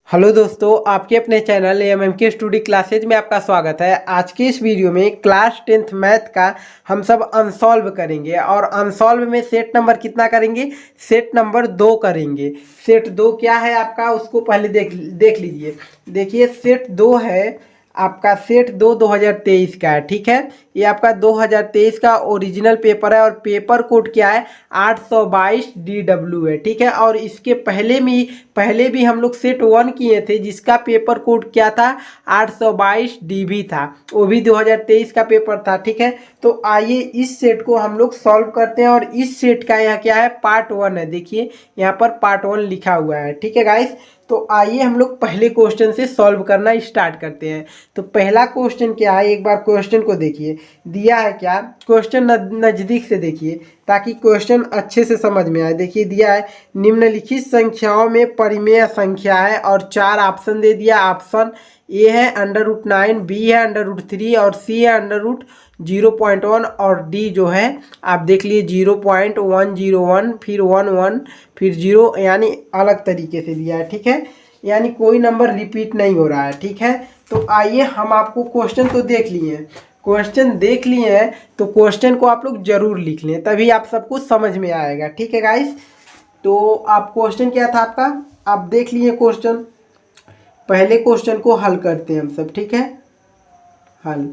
Hello दोस्तों, आपके अपने चैनल एमएमके स्टडी क्लासेज में आपका स्वागत है। आज के इस वीडियो में क्लास 10th मैथ का हम सब अनसॉल्व करेंगे और अनसॉल्व में सेट नंबर कितना करेंगे? सेट नंबर 2 करेंगे। सेट 2 क्या है आपका, उसको पहले देख लीजिए। देखिए, सेट 2 है आपका, सेट 2 2023 का है। ठीक है, ये आपका 2023 का ओरिजिनल पेपर है और पेपर कोड क्या है? 822 DW है। ठीक है, और इसके पहले भी हम लोग सेट 1 किए थे जिसका पेपर कोड क्या था? 822 DB था, वो भी 2023 का पेपर था। ठीक है, तो आइए इस सेट को हम लोग सॉल्व करते हैं और इस सेट का यहाँ क्या है? पार्ट 1 है। देखिए यहाँ पर पार्ट 1 लिखा हुआ है। ठीक है गाइस, तो आइए हम लोग पहले क्वेश्चन से सॉल्व करना स्टार्ट करते हैं। तो पहला क्वेश्चन क्या है, एक बार क्वेश्चन को देखिए। दिया है क्या? क्वेश्चन नज़दीक से देखिए ताकि क्वेश्चन अच्छे से समझ में आए। देखिए दिया है, निम्नलिखित संख्याओं में परिमेय संख्या है और 4 ऑप्शन दे दिया। ऑप्शन ए है √9, बी है √3 और सी है √0.1 और डी जो है आप देख लिए 0.101, फिर 11, फिर 0, यानी अलग तरीके से दिया है। ठीक है, यानी कोई नंबर रिपीट नहीं हो रहा है। ठीक है, तो आइए हम आपको क्वेश्चन तो देख लिए हैं, क्वेश्चन देख लिए हैं तो क्वेश्चन को आप लोग जरूर लिख लें, तभी आप सबको समझ में आएगा। ठीक है गाइस, तो आप क्वेश्चन क्या था आपका, आप देख लिए क्वेश्चन। पहले क्वेश्चन को हल करते हैं हम सब। ठीक है, हल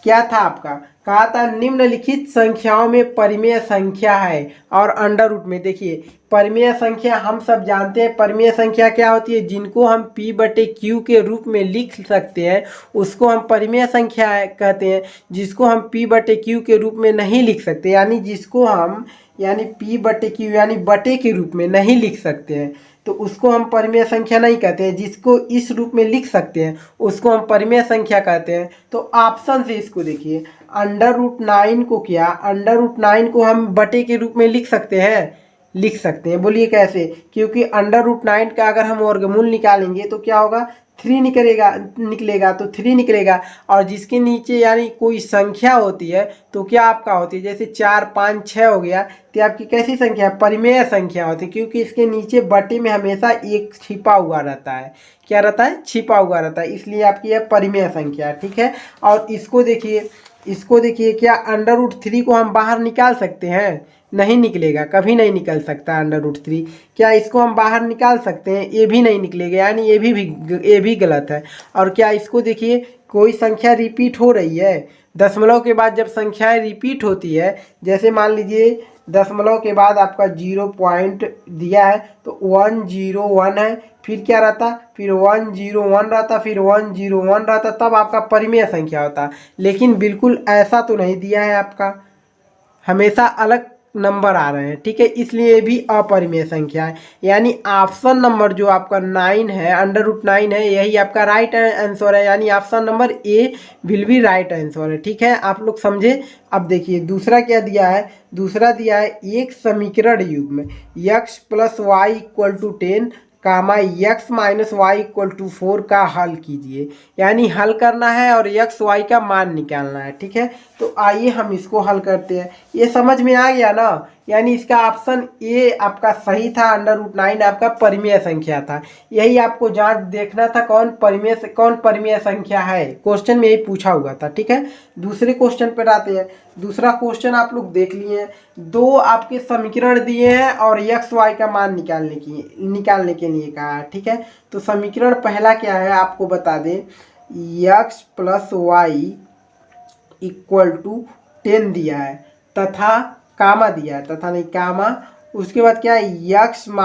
क्या था आपका? कहा था निम्नलिखित संख्याओं में परिमेय संख्या है और अंडर रूट में। देखिए परिमेय संख्या हम सब जानते हैं, परिमेय संख्या क्या होती है? जिनको हम P/Q के रूप में लिख सकते हैं उसको हम परिमेय संख्या कहते हैं। जिसको हम P/Q के रूप में नहीं लिख सकते, यानी जिसको हम P/Q यानी बटे के रूप में नहीं लिख सकते हैं तो उसको हम परिमेय संख्या नहीं कहते हैं। जिसको इस रूप में लिख सकते हैं उसको हम परिमेय संख्या कहते हैं। तो ऑप्शन से इसको देखिए, √9 को क्या, √9 को हम बटे के रूप में लिख सकते हैं? लिख सकते हैं। बोलिए कैसे? क्योंकि √9 का अगर हम वर्गमूल निकालेंगे तो क्या होगा? 3 निकलेगा तो 3 निकलेगा। और जिसके नीचे यानी कोई संख्या होती है तो क्या आपका होती है? जैसे 4, 5, 6 हो गया तो आपकी कैसी संख्या है? परिमेय संख्या होती है, क्योंकि इसके नीचे बटे में हमेशा एक छिपा हुआ रहता है। क्या रहता है? छिपा हुआ रहता है, इसलिए आपकी यह परिमेय संख्या। ठीक है, और इसको देखिए क्या √3 को हम बाहर निकाल सकते हैं? नहीं निकलेगा, कभी नहीं निकल सकता √3। क्या इसको हम बाहर निकाल सकते हैं? ये भी नहीं निकलेगा, यानी ये भी गलत है। और क्या इसको देखिए, कोई संख्या रिपीट हो रही है? दशमलव के बाद जब संख्याएं रिपीट होती है, जैसे मान लीजिए दशमलव के बाद आपका 0 पॉइंट दिया है तो 101 है, फिर क्या रहता? फिर 101 रहता, फिर 101 रहता, तब आपका परिमेय संख्या होता। लेकिन बिल्कुल ऐसा तो नहीं दिया है आपका, हमेशा अलग नंबर आ रहे हैं। ठीक है, इसलिए भी अपरिमेय संख्या है। यानी ऑप्शन नंबर जो आपका 9 है, √9 है, यही आपका राइट आंसर है। यानी option number A will be right answer है। ठीक है, आप लोग समझे। अब देखिए दूसरा क्या दिया है, दूसरा दिया है एक समीकरण युग्म x + y = 10, x - y = 4 का हल कीजिए। यानी हल करना है और x y का मान निकालना है। ठीक है, तो आइए हम इसको हल करते हैं। ये समझ में आ गया ना? यानी इसका ऑप्शन ए आपका सही था, √9 आपका परिमेय संख्या था। यही आपको जांच देखना था कौन परिमेय संख्या है, क्वेश्चन में यही पूछा हुआ था। ठीक है, दूसरे क्वेश्चन पर आते हैं। दूसरा क्वेश्चन आप लोग देख लिए हैं, दो आपके समीकरण दिए हैं और x y का मान निकालने के लिए कहा है। ठीक है, तो समीकरण पहला क्या है आपको बता दें, x + y = 10 दिया है तथा कामा दिया है, तथा नहीं कामा, उसके बाद क्या है x - y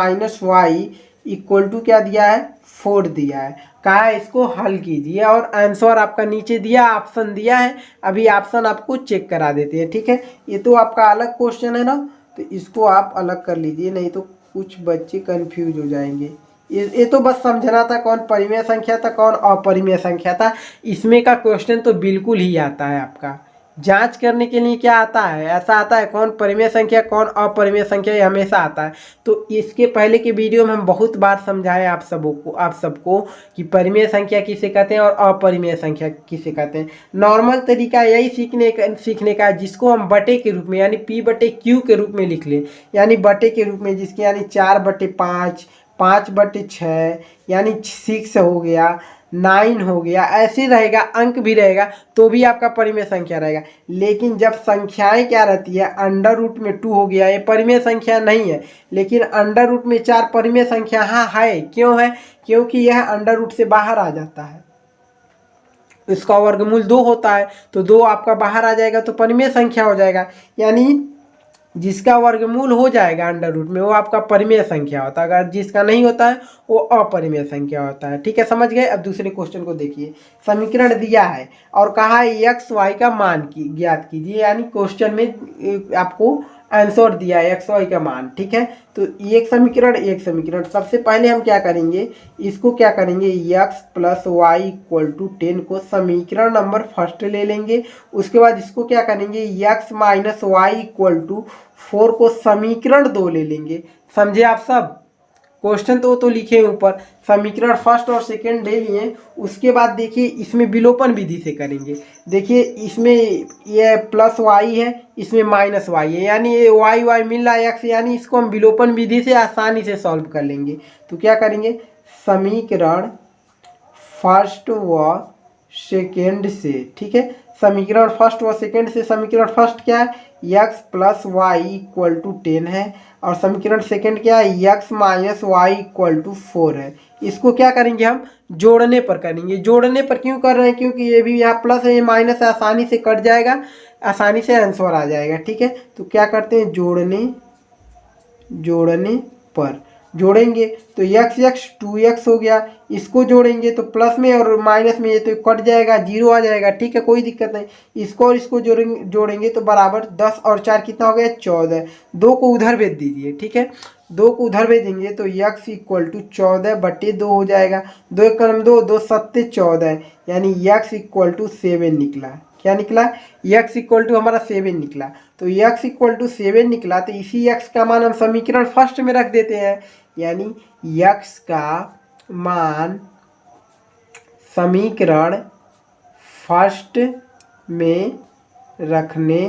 = क्या दिया है? 4 दिया है। कहा है इसको हल कीजिए और आंसर आपका नीचे दिया, ऑप्शन दिया है। अभी ऑप्शन आपको चेक करा देते हैं। ठीक है, ये तो आपका अलग क्वेश्चन है ना, तो इसको आप अलग कर लीजिए, नहीं तो कुछ बच्चे कंफ्यूज हो जाएंगे। ये तो बस समझना था कौन परिमेय संख्या था कौन अपरिमेय संख्या था। इसमें का क्वेश्चन तो बिल्कुल ही आता है आपका। जांच करने के लिए क्या आता है? ऐसा आता है कौन परिमेय संख्या कौन अपरिमेय संख्या, ये हमेशा आता है। तो इसके पहले के वीडियो में हम बहुत बार समझाए आप सबको कि परिमेय संख्या किसे कहते हैं और अपरिमेय संख्या किसे कहते हैं। नॉर्मल तरीका यही सीखने का है, जिसको हम बटे के रूप में यानी P/Q के रूप में लिख लें, यानी बटे के रूप में, जिसके यानी 4/5, 5/6 यानी 6 हो गया, 9 हो गया, ऐसे रहेगा, अंक भी रहेगा तो भी आपका परिमेय संख्या रहेगा। लेकिन जब संख्याएं क्या रहती है, अंडर रूट में 2 हो गया, ये परिमेय संख्या नहीं है, लेकिन अंडर रूट में 4 परिमेय संख्या हाँ है। क्यों है? क्योंकि यह अंडर रूट से बाहर आ जाता है, इसका वर्गमूल 2 होता है, तो 2 आपका बाहर आ जाएगा तो परिमेय संख्या हो जाएगा। यानी जिसका वर्गमूल हो जाएगा अंडर रूट में वो आपका परिमेय संख्या होता है, अगर जिसका नहीं होता है वो अपरिमेय संख्या होता है। ठीक है, समझ गए। अब दूसरे क्वेश्चन को देखिए। समीकरण दिया है और कहा है एक्स वाई का मान की ज्ञात कीजिए, यानी क्वेश्चन में आपको आंसर दिया है एक्स वाई का मान। ठीक है, तो एक समीकरण सबसे पहले हम क्या करेंगे, इसको क्या करेंगे, x plus y equal to 10 को समीकरण नंबर फर्स्ट ले लेंगे। उसके बाद इसको क्या करेंगे, x minus y equal to 4 को समीकरण 2 ले लेंगे। समझे आप सब? क्वेश्चन तो लिखे ऊपर, समीकरण फर्स्ट और सेकंड ले लिए। उसके बाद देखिए इसमें विलोपन विधि से करेंगे। देखिए इसमें ये प्लस वाई है, इसमें माइनस वाई है, यानी ये वाई वाई मिल रहा है एक्स, यानी इसको हम विलोपन विधि से आसानी से सॉल्व कर लेंगे। तो क्या करेंगे, समीकरण फर्स्ट व सेकेंड से, ठीक है, समीकरण फर्स्ट व सेकेंड से, समीकरण फर्स्ट क्या है, x plus y equal to 10 है, और समीकरण सेकेंड क्या है, x minus y equal to 4 है। इसको क्या करेंगे, हम जोड़ने पर करेंगे। जोड़ने पर क्यों कर रहे हैं, क्योंकि ये भी यहाँ प्लस है, ये माइनस है, आसानी से कट जाएगा, आसानी से आंसर आ जाएगा। ठीक है, तो क्या करते हैं, जोड़ने पर जोड़ेंगे तो x 2x हो गया, इसको जोड़ेंगे तो प्लस में और माइनस में ये तो कट जाएगा, 0 आ जाएगा। ठीक है, कोई दिक्कत नहीं। इसको और इसको जोड़ेंगे तो बराबर 10 और 4 कितना हो गया, 14। 2 को उधर भेज दीजिए। ठीक है, 2 को उधर भेजेंगे तो x इक्वल टू 14/2 हो जाएगा। 2 एक कलम 2, 2 सत्ते 14, यानी x इक्वल टू 7 निकला। क्या निकला, x इक्वल टू हमारा 7 निकला। तो x इक्वल टू 7 निकला, तो इसी x का मान हम समीकरण फर्स्ट में रख देते हैं, यानी x का मान समीकरण फर्स्ट में रखने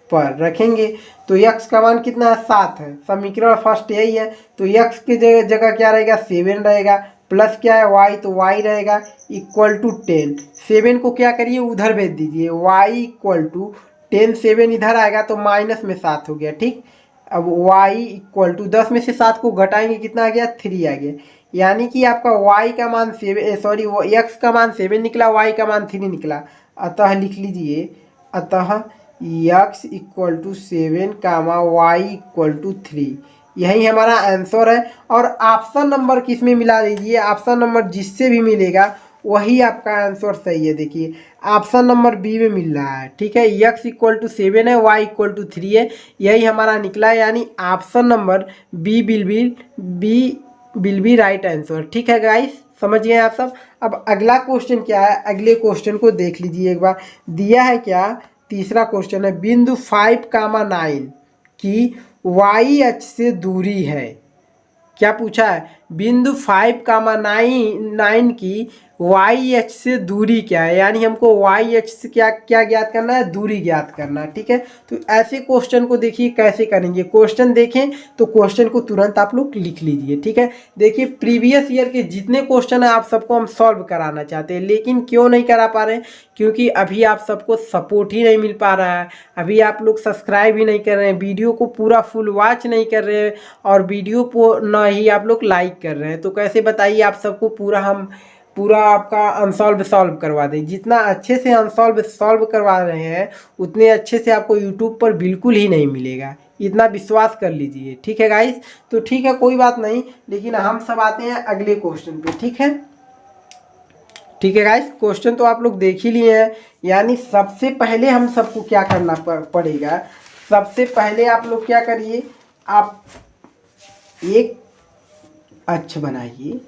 पर रखेंगे तो x का मान कितना है, 7 है। समीकरण फर्स्ट यही है, तो x की जगह क्या रहेगा, 7 रहेगा, प्लस क्या है y, तो y रहेगा इक्वल टू 10। 7 को क्या करिए, उधर भेज दीजिए, y इक्वल टू 10, 7 इधर आएगा तो माइनस में 7 हो गया। ठीक, अब y इक्वल टू 10 में से 7 को घटाएंगे, कितना आ गया, 3 आ गया। यानी कि आपका y का मान 7, सॉरी x का मान 7 निकला, y का मान 3 निकला। अतः लिख लीजिए, अतः x equal to 7 comma y equal to 3, यही हमारा आंसर है। और ऑप्शन नंबर किस में मिला दीजिए, ऑप्शन नंबर जिससे भी मिलेगा वही आपका आंसर सही है। देखिए ऑप्शन नंबर बी में मिल रहा है। ठीक है, x इक्वल टू 7 है, y इक्वल टू 3 है, यही हमारा निकला है, यानी option number B will be right answer. ठीक है गाइस, समझ गए आप सब। अब अगला क्वेश्चन क्या है, अगले क्वेश्चन को देख लीजिए एक बार। दिया है क्या, तीसरा क्वेश्चन है, बिंदु 5,9 की y अक्ष से दूरी है। क्या पूछा है, बिंदु 5,9 की y अक्ष से दूरी क्या है, यानी हमको y अक्ष से क्या क्या ज्ञात करना है, दूरी ज्ञात करना है। ठीक है, तो ऐसे क्वेश्चन को देखिए कैसे करेंगे। क्वेश्चन देखें तो क्वेश्चन को तुरंत आप लोग लिख लीजिए। ठीक है, देखिए प्रीवियस ईयर के जितने क्वेश्चन है आप सबको हम सॉल्व कराना चाहते हैं, लेकिन क्यों नहीं करा पा रहे हैं, क्योंकि अभी आप सबको सपोर्ट ही नहीं मिल पा रहा है। अभी आप लोग सब्सक्राइब ही नहीं कर रहे हैं, वीडियो को पूरा फुल वॉच नहीं कर रहे हैं, और वीडियो को ना ही आप लोग लाइक कर रहे हैं। तो कैसे बताइए आप सबको पूरा आपका अनसॉल्व सॉल्व करवा दें। जितना अच्छे से अनसॉल्व सॉल्व करवा रहे हैं उतने अच्छे से आपको यूट्यूब पर बिल्कुल ही नहीं मिलेगा, इतना विश्वास कर लीजिए। ठीक है गाइस, तो ठीक है कोई बात नहीं, लेकिन हम सब आते हैं अगले क्वेश्चन पे। ठीक है गाइस, क्वेश्चन तो आप लोग देख ही लिए हैं। यानी सबसे पहले हम सबको क्या करना पड़ेगा, सबसे पहले आप लोग क्या करिए, आप एक अक्ष बनाइए,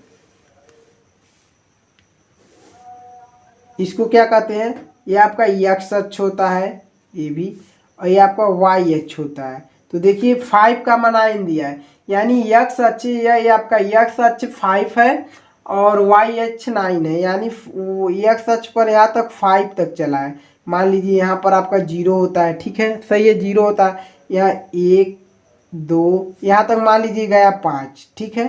इसको क्या कहते हैं, ये आपका x अक्ष होता है ये भी, और ये आपका y अक्ष होता है। तो देखिए 5 का मान 9 दिया है, यानी x अक्ष, ये आपका x अक्ष 5 है और y अक्ष 9 है, यानी x अक्ष पर यहाँ तक 5 तक चला है। मान लीजिए यहाँ पर आपका 0 होता है। ठीक है, सही है, 0 होता है, यहाँ 1 2 यहाँ तक मान लीजिए गया 5। ठीक है,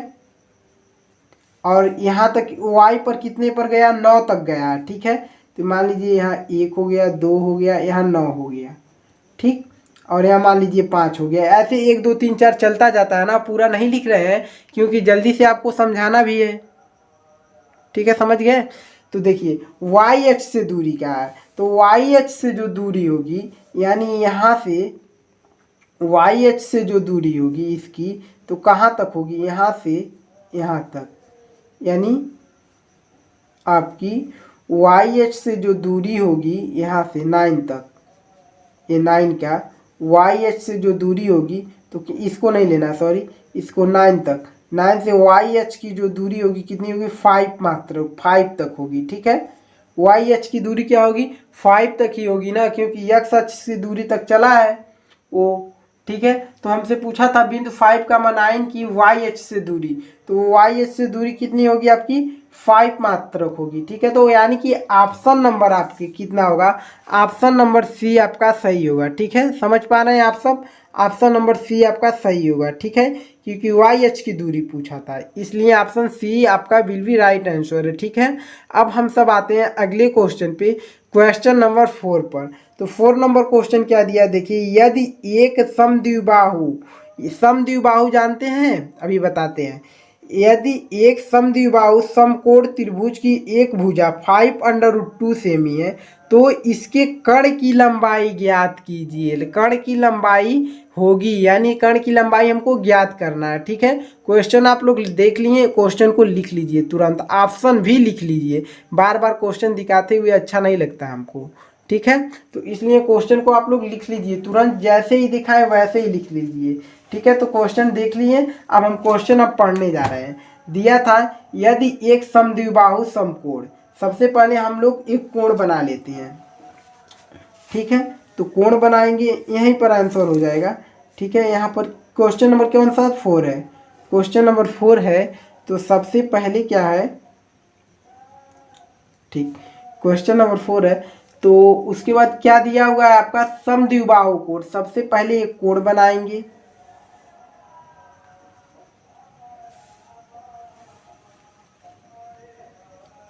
और यहाँ तक y पर कितने पर गया, 9 तक गया, ठीक है। तो मान लीजिए यहाँ 1 हो गया, 2 हो गया, यहाँ 9 हो गया, ठीक। और यहाँ मान लीजिए 5 हो गया। ऐसे 1 2 3 4 चलता जाता है ना, पूरा नहीं लिख रहे हैं क्योंकि जल्दी से आपको समझाना भी है, ठीक है, समझ गए। तो देखिए वाई एच से दूरी क्या है, तो वाई एच से जो दूरी होगी, यानी यहाँ से वाई एच से जो दूरी होगी इसकी, तो कहाँ तक होगी, यहाँ से यहाँ तक, यानी आपकी वाई एच से जो दूरी होगी यहाँ से 9 तक, ये 9 का वाई एच से जो दूरी होगी, तो इसको नहीं लेना, सॉरी, इसको 9 तक, 9 से वाई एच की जो दूरी होगी कितनी होगी, 5 मात्र, 5 तक होगी, ठीक है। वाई एच की दूरी क्या होगी, 5 तक ही होगी ना, क्योंकि एक्स अक्ष से दूरी तक चला है वो, ठीक है। तो हमसे पूछा था बिंदु 5,9 की वाई एच से दूरी, तो वाई एच से दूरी कितनी होगी आपकी, 5 मात्रक होगी, ठीक है। तो यानी कि ऑप्शन नंबर आपके कितना होगा, ऑप्शन नंबर सी आपका सही होगा, ठीक है। समझ पा रहे हैं आप सब, ऑप्शन नंबर सी आपका सही होगा, ठीक है, क्योंकि वाई एच की दूरी पूछा था, इसलिए ऑप्शन सी आपका विल बी राइट आंसर है, ठीक है। अब हम सब आते हैं अगले क्वेश्चन पे, क्वेश्चन नंबर 4 पर। तो 4 नंबर क्वेश्चन क्या दिया, देखिए, यदि एक समद्विबाहु, समद्विबाहु जानते हैं, अभी बताते हैं। यदि एक समद्विबाहु समकोण त्रिभुज की एक भुजा 5√2 सेमी है, तो इसके कर्ण की लंबाई ज्ञात कीजिए। कर्ण की लंबाई होगी, यानी कर्ण की लंबाई हमको ज्ञात करना है, ठीक है। क्वेश्चन आप लोग देख लिए, क्वेश्चन को लिख लीजिए तुरंत, ऑप्शन भी लिख लीजिए, बार बार क्वेश्चन दिखाते हुए अच्छा नहीं लगता हमको, ठीक है। तो इसलिए क्वेश्चन को आप लोग लिख लीजिए तुरंत, जैसे ही दिखाए वैसे ही लिख लीजिए, ठीक है। तो क्वेश्चन देख लिए, अब हम क्वेश्चन अब पढ़ने जा रहे हैं। दिया था यदि एक समद्विबाहु समकोण, सबसे पहले हम लोग एक कोण बना लेते हैं, ठीक है। तो कोण बनाएंगे, यहीं पर आंसर हो जाएगा, ठीक है। यहाँ पर क्वेश्चन नंबर कौन सा, 4 है, क्वेश्चन नंबर 4 है। तो सबसे पहले क्या है, ठीक, क्वेश्चन नंबर 4 है। तो उसके बाद क्या दिया हुआ है आपका, समद्विबाहु कोण, सबसे पहले एक कोण बनाएंगे,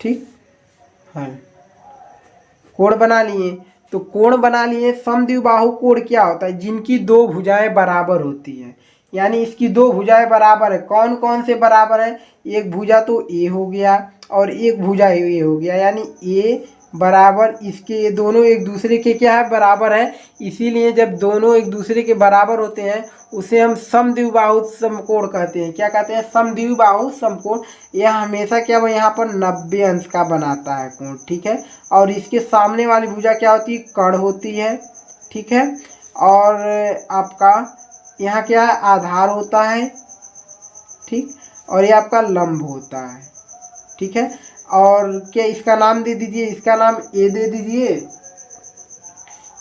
ठीक, हाँ, कोण बना लिए। तो कोण बना लिए, समद्विबाहु कोण क्या होता है, जिनकी दो भुजाएं बराबर होती हैं, यानी इसकी दो भुजाएं बराबर है, कौन कौन से बराबर है, एक भुजा तो ए हो गया और एक भुजा ए हो गया, यानी ए बराबर इसके, ये दोनों एक दूसरे के क्या है, बराबर है। इसीलिए जब दोनों एक दूसरे के बराबर होते हैं उसे हम समद्विबाहु समकोण कहते हैं। क्या कहते हैं, समद्विबाहु समकोण। यह हमेशा क्या है, यहाँ पर 90 अंश का बनाता है कोण, ठीक है। और इसके सामने वाली भुजा क्या होती है, कर्ण होती है, ठीक है। और आपका यहाँ क्या है, आधार होता है, ठीक, और ये आपका लंब होता है, ठीक है। और क्या, इसका नाम दे दीजिए, इसका नाम ए दे दीजिए,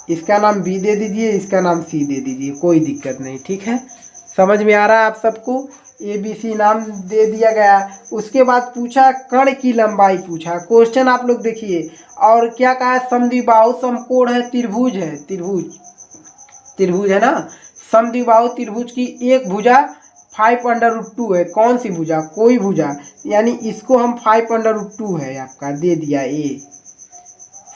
इसका नाम बी दे दीजिए, इसका नाम सी दे दीजिए, कोई दिक्कत नहीं, ठीक है। समझ में आ रहा है आप सबको, ए बी सी नाम दे दिया गया। उसके बाद पूछा कर्ण की लंबाई पूछा, क्वेश्चन आप लोग देखिए, और क्या कहा, समद्विबाहु समकोण है, त्रिभुज है, त्रिभुज, त्रिभुज है ना, समद्विबाहु त्रिभुज की एक भुजा 5√2 है, कौन सी भुजा, कोई भुजा, यानी इसको हम 5√2 है आपका दे दिया, ए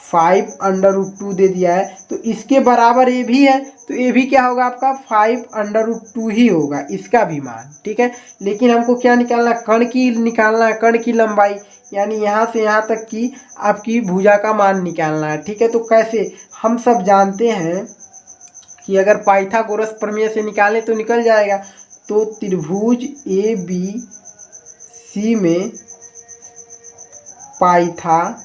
5√2 दे दिया है। तो इसके बराबर ये भी है, तो ये भी क्या होगा आपका 5√2 ही होगा, इसका भी मान, ठीक है। लेकिन हमको क्या निकालना, कर्ण की निकालना है, कर्ण की लंबाई, यानी यहाँ से यहाँ तक की आपकी भुजा का मान निकालना है, ठीक है। तो कैसे, हम सब जानते हैं कि अगर पाइथागोरस प्रमेय से निकालें तो निकल जाएगा। तो त्रिभुज ए बी सी में पाइथागोरस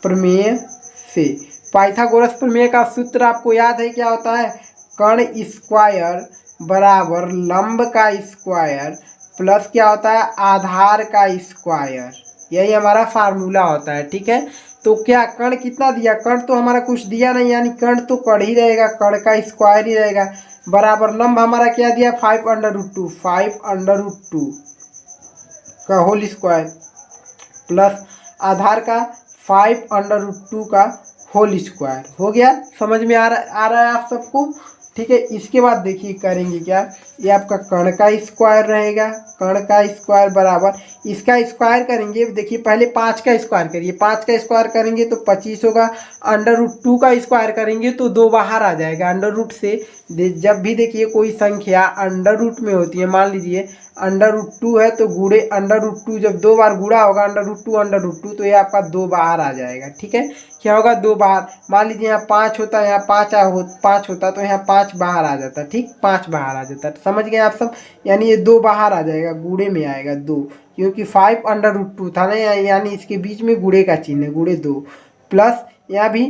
प्रमेय से, पाइथागोरस प्रमेय का सूत्र आपको याद है, क्या होता है, कर्ण स्क्वायर बराबर लंब का स्क्वायर प्लस क्या होता है, आधार का स्क्वायर, यही हमारा फार्मूला होता है, ठीक है। तो क्या कर्ण कितना दिया, कर्ण तो हमारा कुछ दिया नहीं, यानी कर्ण तो कर्ण ही रहेगा, कर्ण का स्क्वायर ही रहेगा, बराबर लंब हमारा क्या दिया, 5√2, 5√2 का होल स्क्वायर प्लस आधार का 5√2 का होल स्क्वायर, हो गया। समझ में आ रहा है आप सबको। ठीक है। इसके बाद देखिए करेंगे क्या, ये आपका कर्ण का स्क्वायर रहेगा, कर्ण का स्क्वायर बराबर इसका स्क्वायर करेंगे। देखिए पहले 5 का स्क्वायर करिए, 5 का स्क्वायर करेंगे तो 25 होगा। √2 का स्क्वायर करेंगे तो 2 बाहर आ जाएगा अंडर रूट से। जब भी देखिए कोई संख्या अंडर रूट में होती है, मान लीजिए √2 है तो गुणे √2, जब 2 बार गुणा होगा √2 तो ये आपका 2 बाहर आ जाएगा। ठीक है, क्या होगा 2 बाहर। मान लीजिए यहाँ 5 होता है, यहाँ 5 होता तो यहाँ 5 बाहर आ जाता। ठीक, 5 बाहर आ जाता, समझ गए आप सब। यानी ये 2 बाहर आ जाएगा, गुणे में आएगा 2, क्योंकि 5 √2 था ना, यानी इसके बीच में गुणे का चिन्ह है, गुणे 2 प्लस यहाँ भी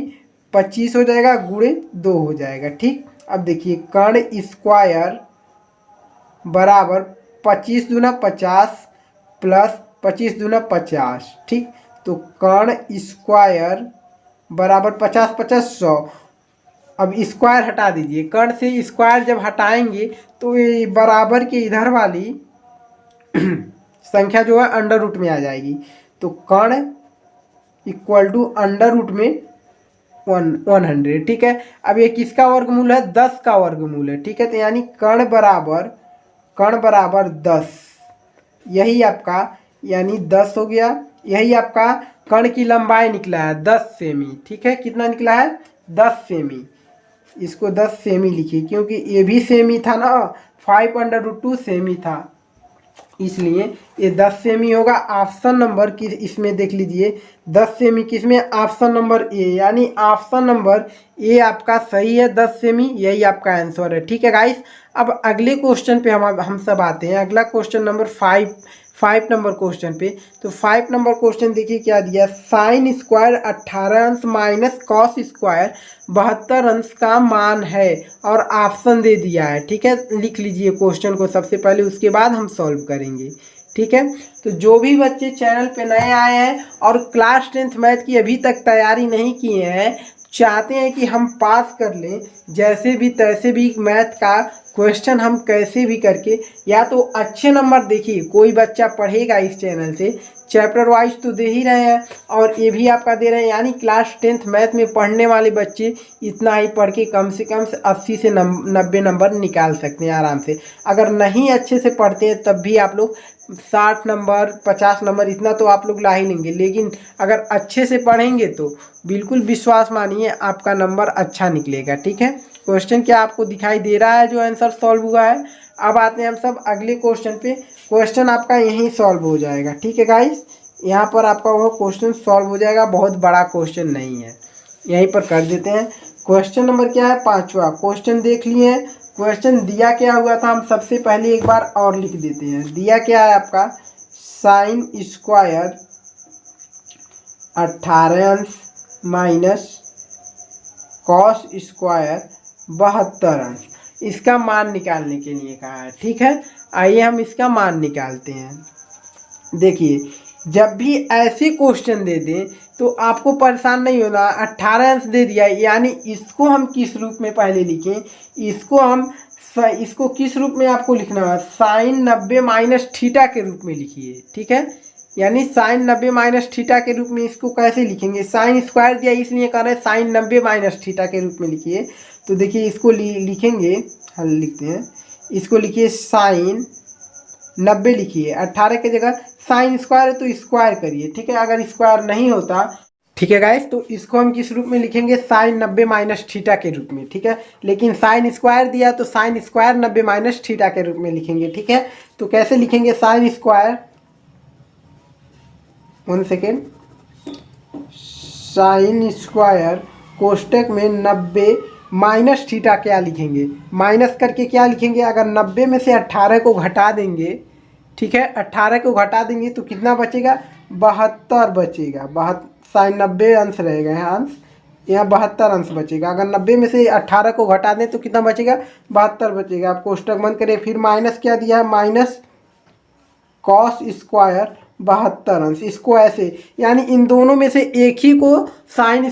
25 हो जाएगा, गुणे 2 हो जाएगा। ठीक, अब देखिए कर्ण स्क्वायर बराबर 25 दूना 50 प्लस 25 दूना 50। ठीक, तो कर्ण स्क्वायर बराबर 50 50 100। अब स्क्वायर हटा दीजिए, कर्ण से स्क्वायर जब हटाएंगे तो ये बराबर के इधर वाली संख्या जो है अंडर रूट में आ जाएगी। तो कर्ण इक्वल टू अंडर रूट में 100। ठीक है, अब ये किसका वर्गमूल है, 10 का वर्गमूल है। ठीक है, तो यानी कर्ण बराबर 10, यही आपका यानी 10 हो गया। यही आपका कर्ण की लंबाई निकला है 10 सेमी। ठीक है, कितना निकला है 10 सेमी। इसको 10 सेमी लिखिए, क्योंकि ये भी सेमी था ना, 5√2 सेमी था, इसलिए ये 10 सेमी होगा। ऑप्शन नंबर किस इसमें देख लीजिए, 10 सेमी किसमें, ऑप्शन नंबर ए, यानी ऑप्शन नंबर ए आपका सही है, 10 सेमी, यही आपका आंसर है। ठीक है गाइस, अब अगले क्वेश्चन पे हम सब आते हैं। अगला क्वेश्चन नंबर 5 नंबर क्वेश्चन पे। तो 5 नंबर क्वेश्चन देखिए क्या दिया, साइन स्क्वायर 18 अंश माइनस कॉस स्क्वायर 72 अंश का मान है, और ऑप्शन दे दिया है। ठीक है, लिख लीजिए क्वेश्चन को सबसे पहले, उसके बाद हम सॉल्व करेंगे। ठीक है, तो जो भी बच्चे चैनल पे नए आए हैं और क्लास 10th मैथ की अभी तक तैयारी नहीं किए हैं, चाहते हैं कि हम पास कर लें जैसे भी तैसे भी, मैथ का क्वेश्चन हम कैसे भी करके, या तो अच्छे नंबर, देखिए कोई बच्चा पढ़ेगा इस चैनल से, चैप्टर वाइज तो दे ही रहे हैं और ये भी आपका दे रहे हैं, यानी क्लास 10th मैथ में पढ़ने वाले बच्चे इतना ही पढ़ के कम से कम 80 से 90 नंबर निकाल सकते हैं आराम से। अगर नहीं अच्छे से पढ़ते हैं तब भी आप लोग 60 नंबर 50 नंबर इतना तो आप लोग ला ही लेंगे, लेकिन अगर अच्छे से पढ़ेंगे तो बिल्कुल विश्वास मानिए आपका नंबर अच्छा निकलेगा। ठीक है, क्वेश्चन क्या आपको दिखाई दे रहा है जो आंसर सॉल्व हुआ है। अब आते हैं हम सब अगले क्वेश्चन पे, क्वेश्चन आपका यहीं सॉल्व हो जाएगा। ठीक है गाइस, यहाँ पर आपका वो क्वेश्चन सॉल्व हो जाएगा, बहुत बड़ा क्वेश्चन नहीं है, यहीं पर कर देते हैं। क्वेश्चन नंबर क्या है, 5वां क्वेश्चन देख लिए। क्वेश्चन दिया क्या हुआ था, हम सबसे पहले एक बार और लिख देते हैं। दिया क्या है आपका, साइन स्क्वायर 18 अंश माइनस कॉस स्क्वायर 72 अंश, इसका मान निकालने के लिए कहा है। ठीक है, आइए हम इसका मान निकालते हैं। देखिए जब भी ऐसे क्वेश्चन दे दें तो आपको परेशान नहीं होना। 18 अंश दे दिया, यानी इसको हम किस रूप में पहले लिखें, इसको किस रूप में आपको लिखना है, साइन 90 माइनस थीटा के रूप में लिखिए। ठीक है, यानी साइन 90 माइनस थीटा के रूप में इसको कैसे लिखेंगे, साइन स्क्वायर दिया इसलिए कह रहे हैं साइन 90 माइनस थीटा के रूप में लिखिए। तो देखिए इसको लिखेंगे, हल लिखते हैं, इसको लिखिए साइन 90 लिखिए, 18 की जगह साइन स्क्वायर है तो स्क्वायर करिए। ठीक है, अगर स्क्वायर नहीं होता, ठीक है गाइस, तो इसको हम किस रूप में लिखेंगे, साइन 90 माइनस थीटा के रूप में। ठीक है, लेकिन साइन स्क्वायर दिया तो साइन स्क्वायर 90 माइनस थीटा के रूप में लिखेंगे। ठीक है, तो कैसे लिखेंगे, sine square, 1 second, sine square कोष्टक में 90 माइनस थीटा क्या लिखेंगे, माइनस करके क्या लिखेंगे, अगर 90 में से 18 को घटा देंगे, ठीक है 18 को घटा देंगे तो कितना बचेगा, 72 बचेगा। साइन 90 अंश रहेगा, यहाँ अंश, यहाँ 72 अंश बचेगा। अगर 90 में से 18 को घटा दें तो कितना बचेगा, 72 बचेगा। आप कोष्टक बंद करें, फिर माइनस क्या दिया है, माइनस कॉस स्क्वायर 72 अंश, इसको ऐसे, यानी इन दोनों में से एक ही को साइन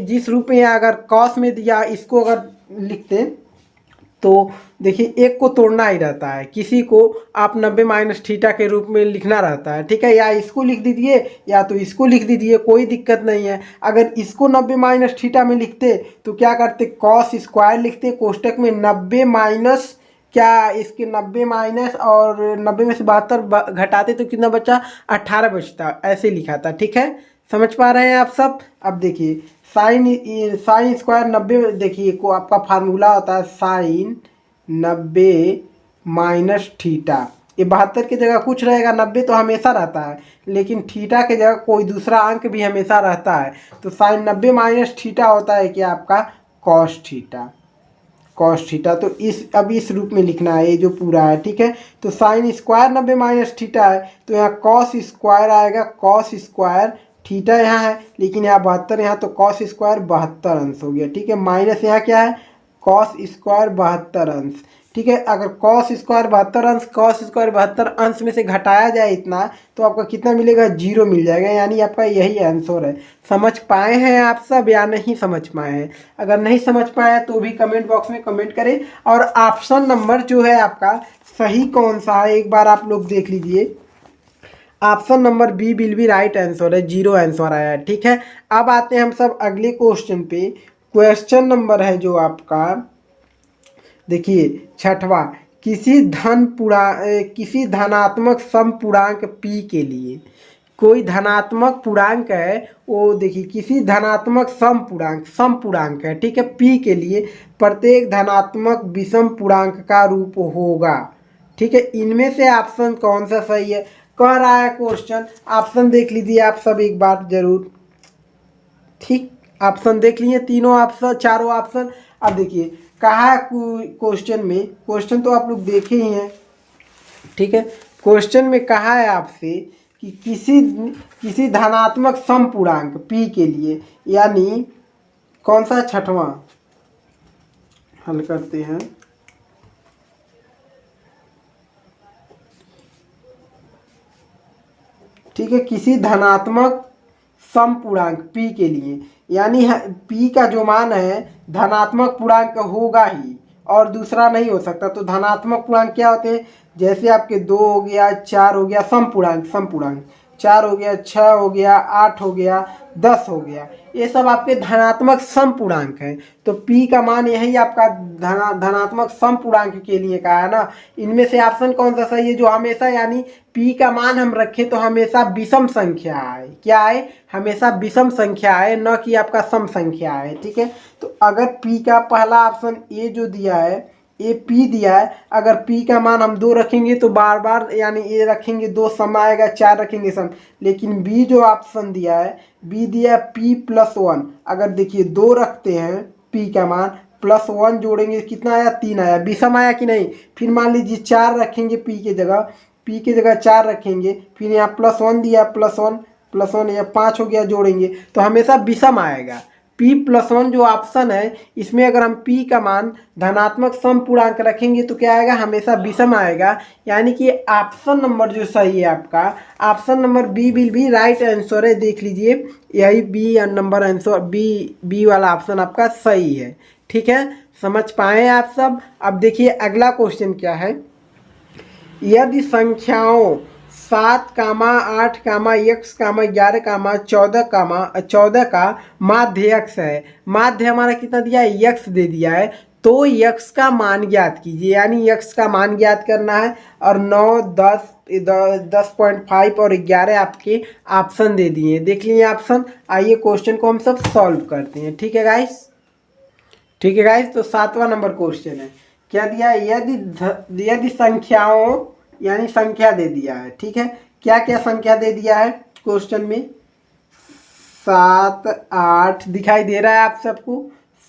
जिस रूप में अगर कॉस में दिया इसको अगर लिखते तो देखिए एक को तोड़ना ही रहता है, किसी को आप 90 माइनस थीटा के रूप में लिखना रहता है, ठीक है। या इसको लिख दीजिए या तो इसको लिख दीजिए, कोई दिक्कत नहीं है। अगर इसको 90 माइनस थीटा में लिखते तो क्या करते, कॉस स्क्वायर लिखते, कोष्टक में 90 माइनस क्या इसके 90 माइनस और 90 में से 72 घटाते तो कितना बचा, 18 बचता, ऐसे लिखा था, ठीक है। समझ पा रहे हैं आप सब। अब देखिए साइन स्क्वायर 90, देखिए को आपका फार्मूला होता है साइन 90 माइनस थीटा। ये 72 की जगह कुछ रहेगा, 90 तो हमेशा रहता है, लेकिन थीटा की जगह कोई दूसरा अंक भी हमेशा रहता है। तो साइन 90 माइनस थीटा होता है कि आपका कॉस थीटा, कॉस थीटा। तो अब इस रूप में लिखना है ये जो पूरा है, ठीक है। तो साइन स्क्वायर 90 माइनस थीटा है, तो यहाँ कॉस स्क्वायर आएगा, कॉस स्क्वायर थीटा यहाँ है, लेकिन यहाँ 72 यहाँ, तो कॉस स्क्वायर 72 अंश हो गया, ठीक है। माइनस यहाँ क्या है, कॉस स्क्वायर 72 अंश, ठीक है। अगर कॉस स्क्वायर 72 अंश, कॉस स्क्वायर 72 अंश में से घटाया जाए इतना, तो आपका कितना मिलेगा, 0 मिल जाएगा, यानी आपका यही आंसर है। समझ पाए हैं आप सब या नहीं समझ पाए हैं? अगर नहीं समझ पाए तो भी कमेंट बॉक्स में कमेंट करें। और ऑप्शन नंबर जो है आपका सही कौन सा है एक बार आप लोग देख लीजिए। Option number B will be right answer है, 0 आंसर आया है, ठीक है। अब आते हैं हम सब अगले क्वेश्चन पे। क्वेश्चन नंबर है जो आपका, देखिए छठवां, किसी धनात्मक समपूर्णांक p के लिए, कोई धनात्मक पूर्णांक है वो, देखिए किसी धनात्मक समपूर्णांक है, ठीक है, p के लिए प्रत्येक धनात्मक विषम पूर्णांक का रूप होगा, ठीक है। इनमें से ऑप्शन कौन सा सही है, कह रहा है क्वेश्चन। ऑप्शन देख लीजिए आप सब एक बार जरूर, ठीक। ऑप्शन देख लिए तीनों ऑप्शन, चारों ऑप्शन। अब देखिए कहा है क्वेश्चन में, क्वेश्चन तो आप लोग देखे ही हैं, ठीक है। क्वेश्चन में कहा है आपसे कि किसी धनात्मक समपूर्णांक p के लिए, यानी कौन सा, छठवां हल करते हैं। ठीक है, किसी धनात्मक समपूर्णांक p के लिए, यानी p का जो मान है धनात्मक पूर्णांक होगा ही और दूसरा नहीं हो सकता। तो धनात्मक पूर्णांक क्या होते हैं, जैसे आपके 2 हो गया, 4 हो गया, समपूर्णांक 4 हो गया, 6 हो गया, 8 हो गया, 10 हो गया, ये सब आपके धनात्मक समपूर्णांक हैं। तो p का मान यही आपका धनात्मक समपूर्णांक के लिए कहा है ना। इनमें से ऑप्शन कौन सा सही है, जो हमेशा, यानी p का मान हम रखें तो हमेशा विषम संख्या आए, क्या आए, हमेशा विषम संख्या आए, न कि आपका सम संख्या आए, ठीक है। तो अगर p का पहला ऑप्शन ए जो दिया है, ए p दिया है, अगर p का मान हम 2 रखेंगे तो बार बार, यानी ए रखेंगे 2 सम आएगा, 4 रखेंगे सम। लेकिन b जो ऑप्शन दिया है, b दिया है p+1, अगर देखिए 2 रखते हैं p का मान, +1 जोड़ेंगे कितना आया, 3 आया, विषम आया कि नहीं। फिर मान लीजिए 4 रखेंगे p की जगह 4 रखेंगे, फिर यहाँ +1 दिया, +1 या 5 हो गया, जोड़ेंगे तो हमेशा विषम आएगा। p+1 जो ऑप्शन है, इसमें अगर हम p का मान धनात्मक समपूर्णांक रखेंगे तो क्या आएगा, हमेशा विषम आएगा। यानी कि ऑप्शन नंबर जो सही है आपका, option number B will be right answer है। देख लीजिए यही बी नंबर आंसर, बी वाला ऑप्शन आपका सही है, ठीक है। समझ पाए आप सब। अब देखिए अगला क्वेश्चन क्या है, यदि संख्याओं 7, 8, x, 11, 14 का माध्य x है, माध्य हमारा कितना दिया है, x दे दिया है, तो x का मान ज्ञात कीजिए। यानी x का मान ज्ञात करना है, और 9, 10.5 और 11 आपके ऑप्शन दे दिए, देख लिए ऑप्शन। आइए क्वेश्चन को हम सब सॉल्व करते हैं, ठीक है गाइस, ठीक है गाइस। तो 7वां नंबर क्वेश्चन है, क्या दिया है, यदि संख्याओं, यानी संख्या दे दिया है, ठीक है। क्या क्या संख्या दे दिया है क्वेश्चन में, 7, 8 दिखाई दे रहा है आप सबको,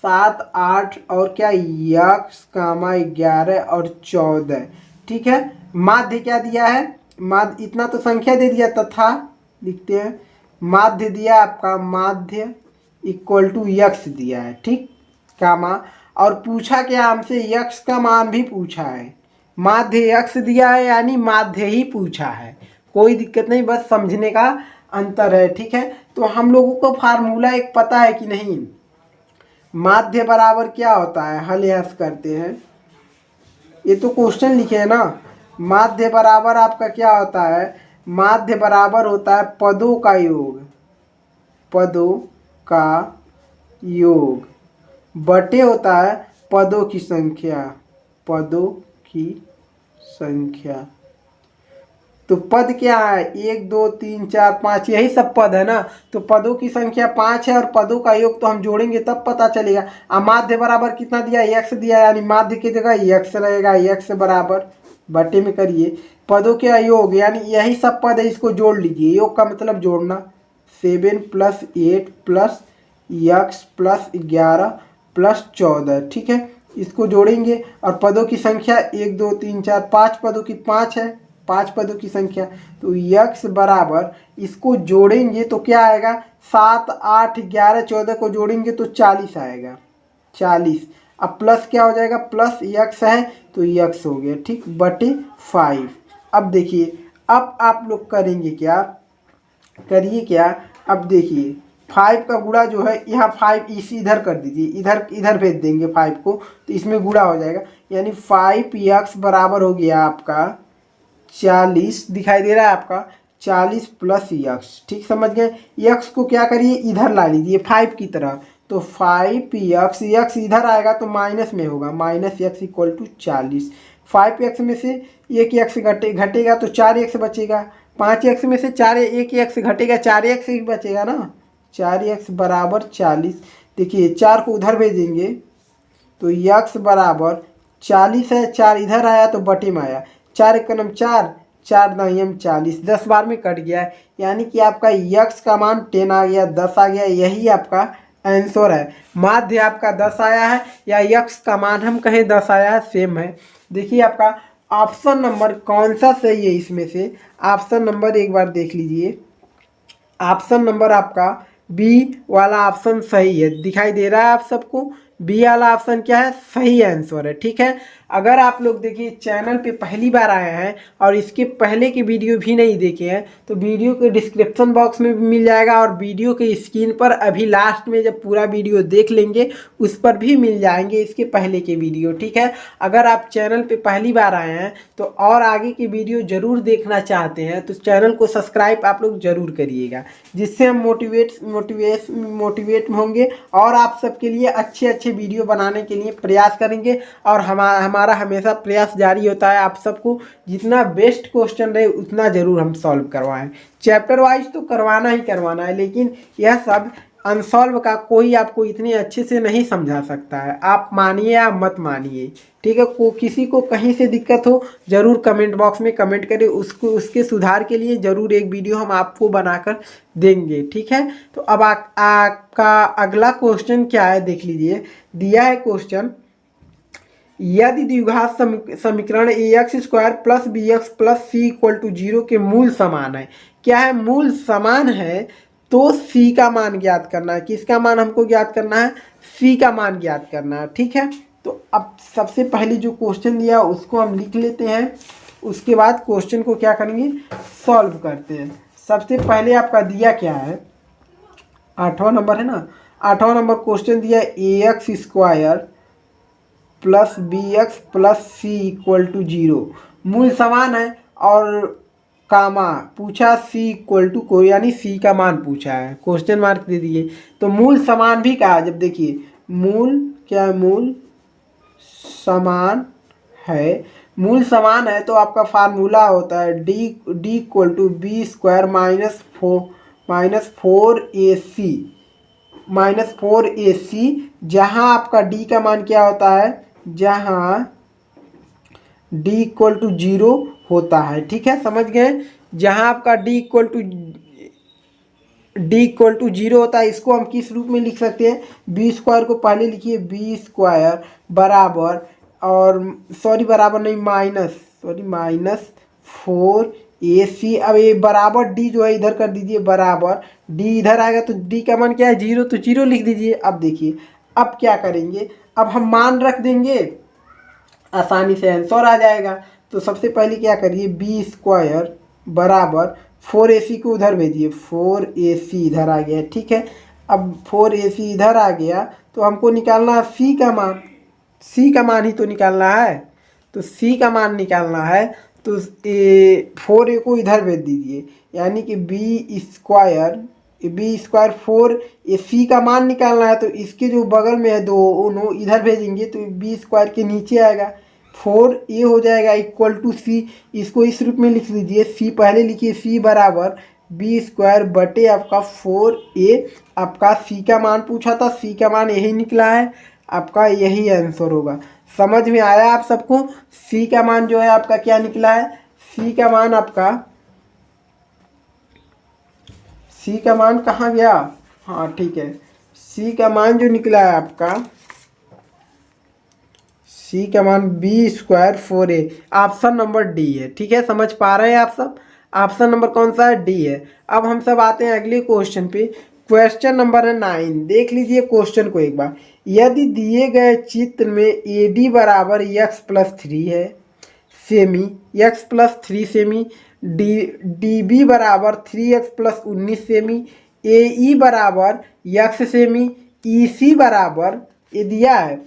7, 8 और क्या, x, 11 और 14, ठीक है। माध्य क्या दिया है, माध्य इतना तो संख्या दे दिया, तथा लिखते हैं, माध्य दिया आपका, माध्य इक्वल टू x दिया है, ठीक, कामा, और पूछा क्या हमसे, x का मान भी पूछा है, माध्य x दिया है, यानी माध्य ही पूछा है, कोई दिक्कत नहीं, बस समझने का अंतर है, ठीक है। तो हम लोगों को फार्मूला एक पता है कि नहीं, माध्य बराबर क्या होता है, हल यहाँ करते हैं, ये तो क्वेश्चन लिखे है ना। माध्य बराबर आपका क्या होता है, माध्य बराबर होता है पदों का योग, पदों का योग बटे होता है पदों की संख्या, पदों की संख्या। तो पद क्या है, 1 2 3 4 5, यही सब पद है ना। तो पदों की संख्या 5 है और पदों का योग तो हम जोड़ेंगे तब पता चलेगा। अब माध्य बराबर कितना दिया, x दिया, यानी माध्य की जगह x रहेगा, x बराबर बटे में करिए पदों के योग, यानी यही सब पद है, इसको जोड़ लीजिए। योग का मतलब जोड़ना, 7 + 8 + x + 11 + 14, ठीक है। इसको जोड़ेंगे और पदों की संख्या 1 2 3 4 5 पदों की 5 है, 5 पदों की संख्या। तो x बराबर इसको जोड़ेंगे तो क्या आएगा, 7 8 11 14 को जोड़ेंगे तो 40 आएगा, 40। अब प्लस क्या हो जाएगा, प्लस x है तो x हो गया, ठीक, बटे 5। अब देखिए, अब आप लोग करेंगे क्या, करिए क्या, अब देखिए 5 का गुणा जो है, यहाँ 5 इसी इधर कर दीजिए, इधर इधर भेज देंगे 5 को, तो इसमें गुणा हो जाएगा, यानी 5x बराबर हो गया आपका 40, दिखाई दे रहा है आपका 40 + x, ठीक, समझ गए। x को क्या करिए, इधर ला लीजिए 5 की तरह, तो 5x, x इधर आएगा तो माइनस में होगा, -x = 40। 5x में से एक x घटेगा तो 4x बचेगा, 5x में से 1 x घटेगा, 4x ही बचेगा ना, 4x बराबर 40। देखिए 4 को उधर भेजेंगे तो x बराबर 40 है, 4 इधर आया तो बटे में आया, 4 × 4 4 9 40, 10 बार में कट गया है, यानी कि आपका x का मान 10 आ गया, 10 आ गया, यही आपका आंसर है। माध्य आपका 10 आया है या x का मान हम कहें 10 आया है, सेम है। देखिए आपका ऑप्शन नंबर कौन सा सही है, इसमें से ऑप्शन नंबर एक बार देख लीजिए, ऑप्शन नंबर आपका बी वाला ऑप्शन सही है, दिखाई दे रहा है आप सबको, बी वाला ऑप्शन क्या है, सही आंसर है, ठीक है। अगर आप लोग देखिए चैनल पे पहली बार आए हैं और इसके पहले की वीडियो भी नहीं देखे हैं तो वीडियो के डिस्क्रिप्शन बॉक्स में भी मिल जाएगा और वीडियो के स्क्रीन पर अभी लास्ट में जब पूरा वीडियो देख लेंगे उस पर भी मिल जाएंगे इसके पहले के वीडियो, ठीक है। अगर आप चैनल पे पहली बार आए हैं तो और आगे की वीडियो ज़रूर देखना चाहते हैं तो चैनल को सब्सक्राइब आप लोग ज़रूर करिएगा, जिससे हम मोटिवेट होंगे और आप सबके लिए अच्छे वीडियो बनाने के लिए प्रयास करेंगे। और हमारा हमेशा प्रयास जारी होता है आप सबको जितना बेस्ट क्वेश्चन रहे उतना ज़रूर हम सॉल्व करवाएं। चैप्टर वाइज तो करवाना ही करवाना है, लेकिन यह सब अनसॉल्व का कोई आपको इतने अच्छे से नहीं समझा सकता है, आप मानिए या मत मानिए, ठीक है। किसी को कहीं से दिक्कत हो ज़रूर कमेंट बॉक्स में कमेंट करें, उसके सुधार के लिए ज़रूर एक वीडियो हम आपको बनाकर देंगे, ठीक है। तो अब आपका अगला क्वेश्चन क्या है देख लीजिए, दिया है क्वेश्चन, यदि द्विघात समीकरण ax² + bx + c = 0 के मूल समान है, क्या है, मूल समान है तो c का मान ज्ञात करना है। किसका मान हमको ज्ञात करना है, c का मान ज्ञात करना है, ठीक है। तो अब सबसे पहले जो क्वेश्चन दिया उसको हम लिख लेते हैं, उसके बाद क्वेश्चन को क्या करेंगे, सॉल्व करते हैं। सबसे पहले आपका दिया क्या है, 8वां नंबर है ना, 8वां नंबर क्वेश्चन दिया ax² + bx + c = 0, मूल समान है और कामा पूछा c = को, यानी c का मान पूछा है, क्वेश्चन मार्क दे दिए। तो मूल समान भी कहा, जब देखिए मूल क्या है, मूल समान है, मूल समान है तो आपका फार्मूला होता है d = b² - 4ac, जहाँ आपका d का मान क्या होता है, जहाँ d = 0 होता है, ठीक है, समझ गए। जहाँ आपका d = 0 होता है, इसको हम किस रूप में लिख सकते हैं, b² को पहले लिखिए, b² बराबर, और सॉरी बराबर नहीं माइनस 4ac। अब ये बराबर d जो है इधर कर दीजिए, बराबर d इधर आएगा तो d का मान क्या है, 0, तो 0 लिख दीजिए। अब देखिए अब क्या करेंगे, अब हम मान रख देंगे, आसानी से आंसर आ जाएगा। तो सबसे पहले क्या करिए, b² बराबर 4ac को उधर भेजिए, 4ac इधर आ गया, ठीक है। अब 4ac इधर आ गया तो हमको निकालना है c का मान, c का मान ही तो निकालना है। तो सी का मान निकालना है तो 4a को इधर भेज दीजिए, यानी कि बी स्क्वायर 4 ये सी का मान निकालना है तो इसके जो बगल में है दोनों इधर भेजेंगे तो बी स्क्वायर के नीचे आएगा, 4a हो जाएगा इक्वल टू सी। इसको इस रूप में लिख लीजिए, सी पहले लिखिए, सी बराबर बी स्क्वायर बटे आपका 4a। आपका सी का मान पूछा था, सी का मान यही निकला है, आपका यही आंसर होगा। समझ में आया आप सबको? सी का मान जो है आपका क्या निकला है, सी का मान आपका, सी का मान कहाँ गया, हाँ ठीक है, सी का मान जो निकला है आपका, सी का मान B square 4a, option number D है। ठीक है, समझ पा रहे हैं आप सब? ऑप्शन नंबर कौन सा है, डी है। अब हम सब आते हैं अगले क्वेश्चन पे। क्वेश्चन नंबर है 9। देख लीजिए क्वेश्चन को एक बार। यदि दिए गए चित्र में ए डी बराबर x+3 है semi, x+3 semi, D B बराबर 3x+19 सेमी, ए ई बराबर x सेमी, ई सी बराबर, ये दिया है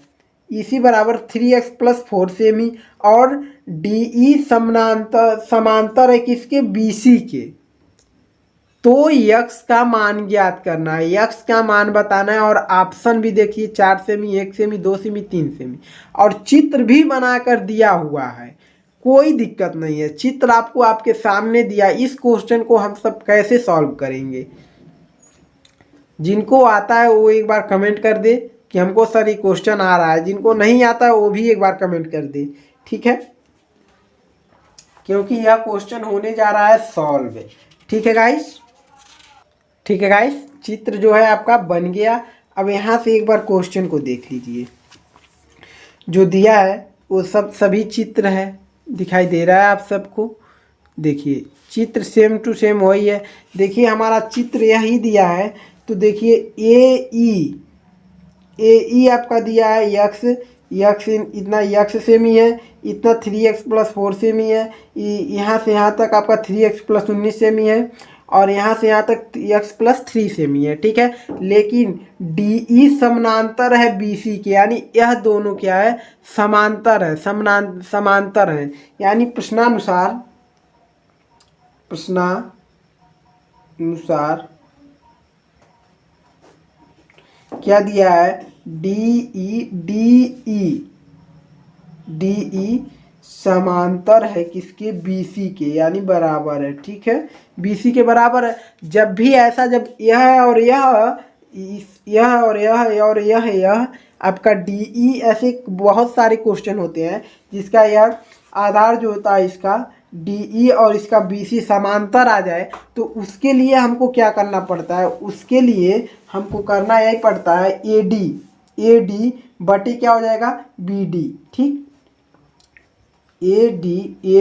ई सी बराबर 3x+4 सेमी, और डी ई समांतर है किसके, बी सी के। तो यक्स का मान ज्ञात करना है, यक्स का मान बताना है। और ऑप्शन भी देखिए, 4 सेमी, 1 सेमी, 2 सेमी, 3 सेमी, और चित्र भी बनाकर दिया हुआ है, कोई दिक्कत नहीं है। चित्र आपको आपके सामने दिया। इस क्वेश्चन को हम सब कैसे सॉल्व करेंगे, जिनको आता है वो एक बार कमेंट कर दे कि हमको सर ये क्वेश्चन आ रहा है, जिनको नहीं आता है वो भी एक बार कमेंट कर दे, ठीक है, क्योंकि यह क्वेश्चन होने जा रहा है सॉल्व। ठीक है गाइस, ठीक है गाइस, चित्र जो है आपका बन गया। अब यहाँ से एक बार क्वेश्चन को देख लीजिए, जो दिया है वो सभी चित्र है, दिखाई दे रहा है आप सबको। देखिए चित्र सेम टू सेम वही है। देखिए हमारा चित्र यही दिया है, तो देखिए ए ई आपका दिया है यक्स इतना यक्स सेमी है, इतना 3x+4 सेमी है, यहाँ से यहाँ तक आपका 3x+19 सेमी है, और यहाँ से यहाँ तक x+3 सेमी है। ठीक है, लेकिन डी ई समांतर है बी सी के, यानी यह दोनों क्या है, समांतर है, समांतर है। यानी प्रश्नानुसार क्या दिया है, डी ई समांतर है किसके, बीसी के, यानी बराबर है। ठीक है, बीसी के बराबर है। जब भी ऐसा, जब यह और यह आपका डीई, ऐसे बहुत सारे क्वेश्चन होते हैं जिसका यह आधार जो होता है, इसका डीई और इसका बीसी समांतर आ जाए, तो उसके लिए हमको क्या करना पड़ता है, उसके लिए हमको करना यही पड़ता है ए डी बटे क्या हो जाएगा, बी डी। ठीक, ए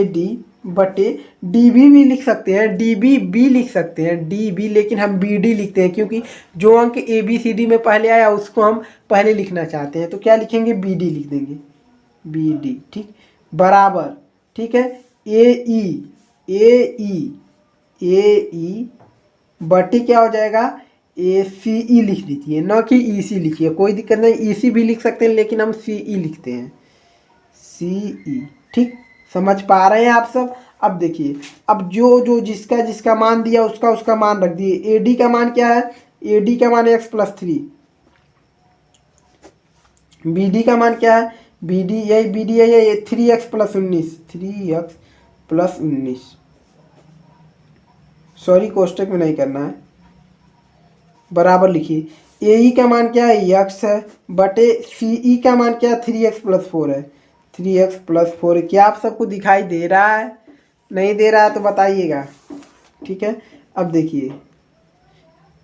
डी बटे डी भी लिख सकते हैं, डी बी लिख सकते हैं, डी बी, लेकिन हम बी डी लिखते हैं क्योंकि जो अंक ए बी सी डी में पहले आया उसको हम पहले लिखना चाहते हैं, तो क्या लिखेंगे, बी डी लिख देंगे, बी डी। ठीक, बराबर, ठीक है, ए ई बटे क्या हो जाएगा, ए सी ई लिख लीजिए, न कि ई सी लिखिए, कोई दिक्कत नहीं, ई सी भी लिख सकते हैं, लेकिन हम सी ई लिखते हैं, सी ई। ठीक, समझ पा रहे हैं आप सब? अब देखिए, अब जो जिसका मान दिया उसका मान रख दिए। ए डी का मान क्या है, ए डी का मान x+3, बी डी का मान क्या है, बी डी है ये 3x+19, सॉरी कोष्टक में नहीं करना है, बराबर लिखिए। ए ई का मान क्या है, यक्स है, बटे सी ई का मान क्या है, 3x+4 है, 3x+4। क्या आप सबको दिखाई दे रहा है? नहीं दे रहा है तो बताइएगा। ठीक है, अब देखिए,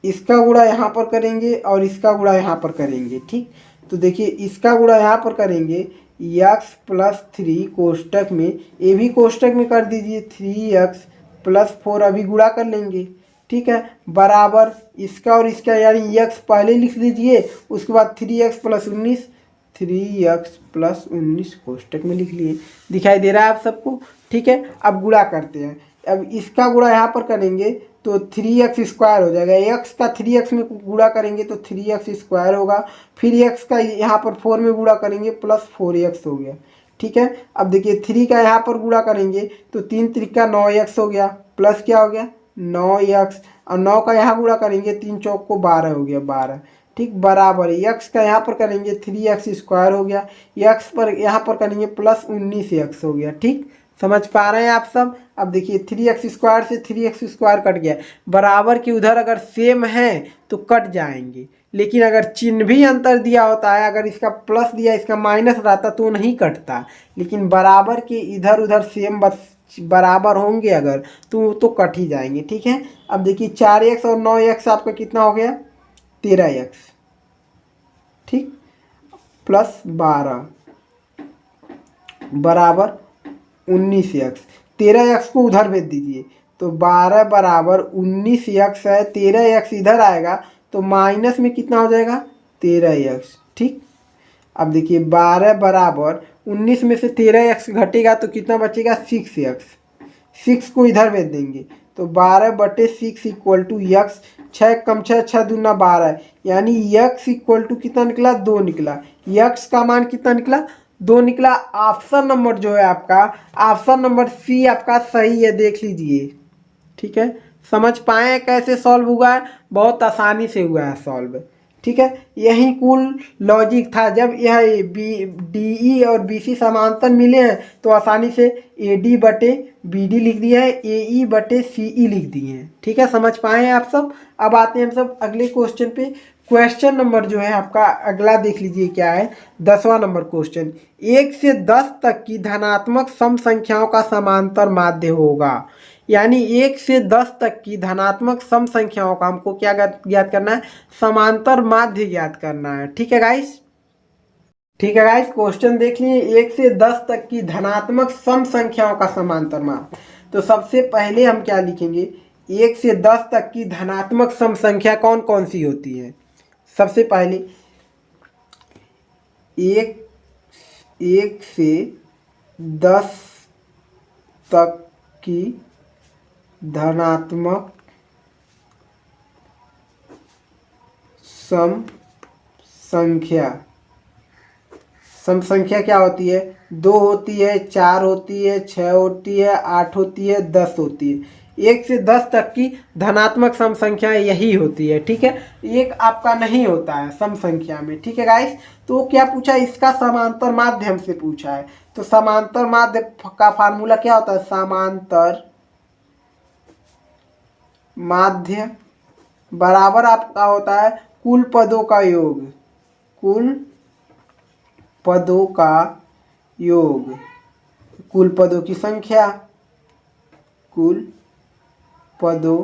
इसका गुणा यहाँ पर करेंगे और इसका गुणा यहाँ पर करेंगे। ठीक, तो देखिए इसका गुणा यहाँ पर करेंगे, x+3 कोष्टक में, ये भी कोष्टक में कर दीजिए, 3x+4 अभी गुणा कर लेंगे। ठीक है, बराबर इसका और इसका, यानी x पहले लिख लीजिए, उसके बाद 3x+19 कोष्टक में लिख लिए। दिखाई दे रहा है आप सबको? ठीक है, अब गुणा करते हैं। अब इसका गुणा यहाँ पर करेंगे तो 3x² हो जाएगा, x का 3x में गुणा करेंगे तो 3x² होगा, फिर x का यहाँ पर 4 में गुणा करेंगे प्लस 4x हो गया। ठीक है। अब देखिए 3 का यहाँ पर गुणा करेंगे तो 3 त्रिका 9x हो गया, प्लस क्या हो गया 9x, और 9 का यहाँ गुणा करेंगे 3 चौक को 12 हो गया 12, ठीक, बराबर x का यहाँ पर करेंगे 3x² हो गया, x पर यहाँ पर करेंगे प्लस 19x हो गया, ठीक। समझ पा रहे हैं आप सब। अब देखिए 3x² से 3x² कट गया, बराबर के उधर अगर सेम है तो कट जाएंगे, लेकिन अगर चिन्ह भी अंतर दिया होता है, अगर इसका प्लस दिया इसका माइनस रहता तो नहीं कटता, लेकिन बराबर के इधर उधर सेम बराबर होंगे अगर तो कट ही जाएंगे, ठीक है। अब देखिए 4x और 9x आपका कितना हो गया 13x, ठीक, प्लस 12 बराबर 19x, 13x को उधर भेज दीजिए तो 12 बराबर 19x है, 13x इधर आएगा तो माइनस में कितना हो जाएगा 13x, ठीक। अब देखिए 12 बराबर 19 में से 13x घटेगा तो कितना बचेगा 6x, 6 को इधर भेज देंगे तो 12/6 इक्वल टू x, 6 कम 6 6 दूना 12, यानी x इक्वल टू कितना निकला 2 निकला, x का मान कितना निकला 2 निकला। ऑप्शन नंबर जो है आपका, ऑप्शन नंबर सी आपका सही है, देख लीजिए, ठीक है। समझ पाए कैसे सॉल्व हुआ है, बहुत आसानी से हुआ है सॉल्व, ठीक है। यही कुल लॉजिक था, जब यह DE और BC समांतर मिले हैं तो आसानी से AD/BD लिख दिया है, AE/CE लिख दिए हैं, ठीक है। समझ पाए हैं आप सब। अब आते हैं हम सब अगले क्वेश्चन पे। क्वेश्चन नंबर जो है आपका अगला देख लीजिए क्या है, 10वां नंबर क्वेश्चन। 1 से 10 तक की धनात्मक सम संख्याओं का समांतर माध्य होगा, यानी 1 से 10 तक की धनात्मक सम संख्याओं का हमको क्या ज्ञात करना है, समांतर माध्य ज्ञात करना है, ठीक है गाइस। ठीक है गाइस, क्वेश्चन देख लिए, 1 से 10 तक की धनात्मक सम संख्याओं का समांतर माध्य। तो सबसे पहले हम क्या लिखेंगे, 1 से 10 तक की धनात्मक सम संख्या कौन कौन सी होती है। सबसे पहले 1 से 10 तक की धनात्मक सम संख्या क्या होती है, 2 होती है, 4 होती है, 6 होती है, 8 होती है, 10 होती है। 1 से 10 तक की धनात्मक सम संख्या यही होती है, ठीक है। एक आपका नहीं होता है सम संख्या में, ठीक है गाइस। तो क्या पूछा, इसका समांतर माध्य हमसे पूछा है। तो समांतर माध्य का फार्मूला क्या होता है, समांतर माध्य बराबर आपका होता है कुल पदों का योग, कुल पदों का योग, कुल पदों की संख्या, कुल पदों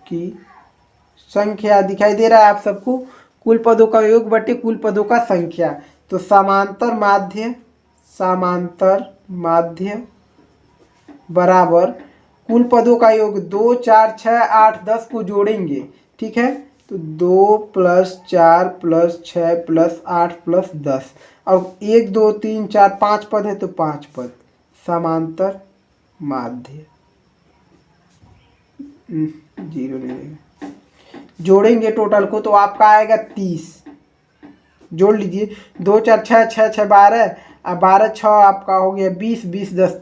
की संख्या दिखाई दे रहा है आप सबको, कुल पदों का योग बटे कुल पदों का संख्या। तो समांतर माध्य बराबर कुल पदों का योग, 2 4 6 8 10 को जोड़ेंगे, ठीक है। तो 2 + 4 + 6 + 8 + 10, और 1 2 3 4 5 पद है तो 5 पद, समांतर माध्य 0 नहीं, जोड़ेंगे टोटल को तो आपका आएगा 30, जोड़ लीजिए, 2 4 6 6 6 12, और 12 6 आपका हो गया 20, 20 10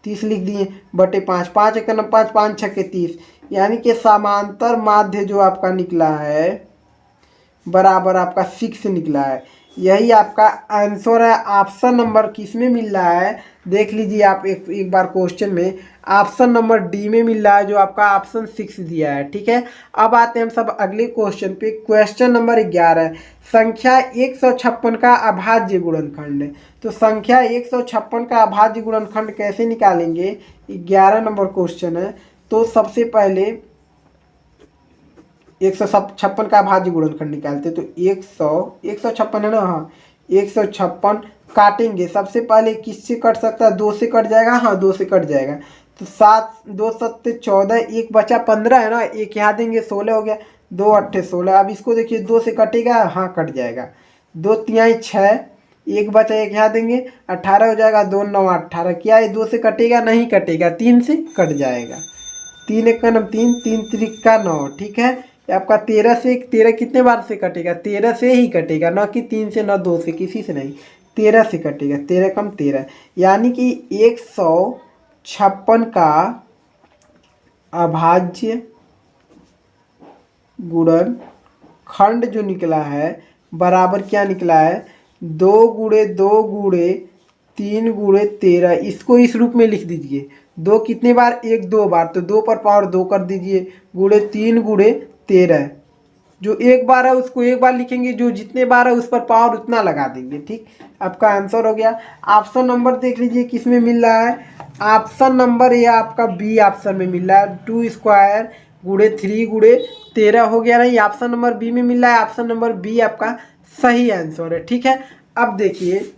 30 लिख दिए, बटे 5, 5 1 5 5 6 के 30, यानी कि समांतर माध्य जो आपका निकला है बराबर आपका 6 निकला है। यही आपका आंसर है। ऑप्शन नंबर किस में मिल रहा है, देख लीजिए आप एक बार क्वेश्चन में, ऑप्शन नंबर डी में मिल रहा है, जो आपका ऑप्शन 6 दिया है, ठीक है। अब आते हैं हम सब अगले क्वेश्चन पे। क्वेश्चन नंबर 11, संख्या 156 का अभाज्य गुणनखंड। तो संख्या 156 का अभाज्य गुणनखंड कैसे निकालेंगे, 11 नंबर क्वेश्चन है। तो सबसे पहले 156 का अभाज्य गुणनखंड निकालते, तो 156 है ना, हाँ 156 काटेंगे। सबसे पहले किससे कट सकता है, 2 से कट जाएगा, हाँ 2 से कट जाएगा। तो 7 2 7 14, 1 बचा 15 है ना, 1 यहाँ देंगे 16 हो गया, 2 8 16। अब इसको देखिए 2 से कटेगा, हाँ कट जाएगा, 2 3 6, 1 बचा 1 यहाँ देंगे 18 हो जाएगा, 2 9 18, क्या है 2 से कटेगा, नहीं कटेगा, 3 से कट जाएगा, 3 1 9 3, 3 3 9, ठीक है। आपका 13 से 13 कितने बार से कटेगा, 13 से ही कटेगा, ना कि 3 से ना 2 से, किसी से नहीं, 13 से कटेगा, 13 कम 13, यानी कि 156 का अभाज्य गुणन खंड जो निकला है बराबर क्या निकला है, 2 गुणे 2 गुणे 3 गुणे 13। इसको इस रूप में लिख दीजिए। 2 कितने बार, 1 2 बार, तो 2 पर पावर 2 कर दीजिए, गुणे 3 गुणे 13। जो एक बार है उसको एक बार लिखेंगे, जो जितने बार है उस पर पावर उतना लगा देंगे। ठीक, आपका आंसर हो गया। ऑप्शन नंबर देख लीजिए किस में मिल रहा है। ऑप्शन नंबर ये आपका बी ऑप्शन में मिल रहा है, 2 स्क्वायर गुणे 3 गुणे 13 हो गया नहीं, ऑप्शन नंबर बी में मिल रहा है। ऑप्शन नंबर बी आपका सही आंसर है। ठीक है, अब देखिए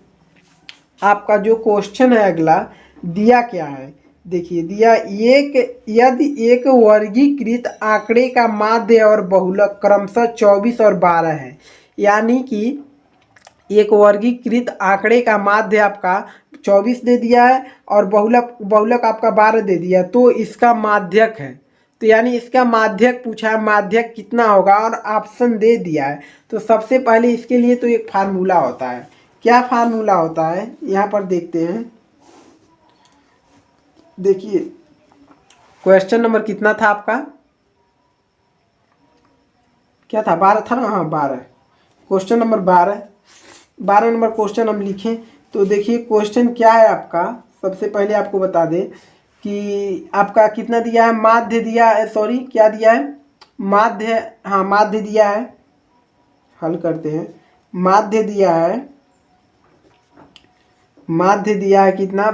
आपका जो क्वेश्चन है अगला दिया क्या है, देखिए दिया यदि एक वर्गीकृत आंकड़े का माध्य और बहुलक क्रमशः 24 और 12 है, यानी कि एक वर्गीकृत आंकड़े का माध्य आपका 24 दे दिया है और बहुलक आपका 12 दे दिया है, तो इसका माध्यक है। तो यानी इसका माध्यक पूछा है, माध्यक कितना होगा और ऑप्शन दे दिया है। तो सबसे पहले इसके लिए तो एक फार्मूला होता है। क्या फार्मूला होता है यहाँ पर देखते हैं। देखिए क्वेश्चन नंबर कितना था आपका, क्या था, 12 था ना, हाँ 12, क्वेश्चन नंबर 12 नंबर क्वेश्चन हम लिखें। तो देखिए क्वेश्चन क्या है आपका, सबसे पहले आपको बता दें कि आपका कितना दिया है, माध्य दिया है, सॉरी क्या दिया है, माध्य, हाँ माध्य दिया है, हल करते हैं। माध्य दिया है, माध्य दिया है कितना,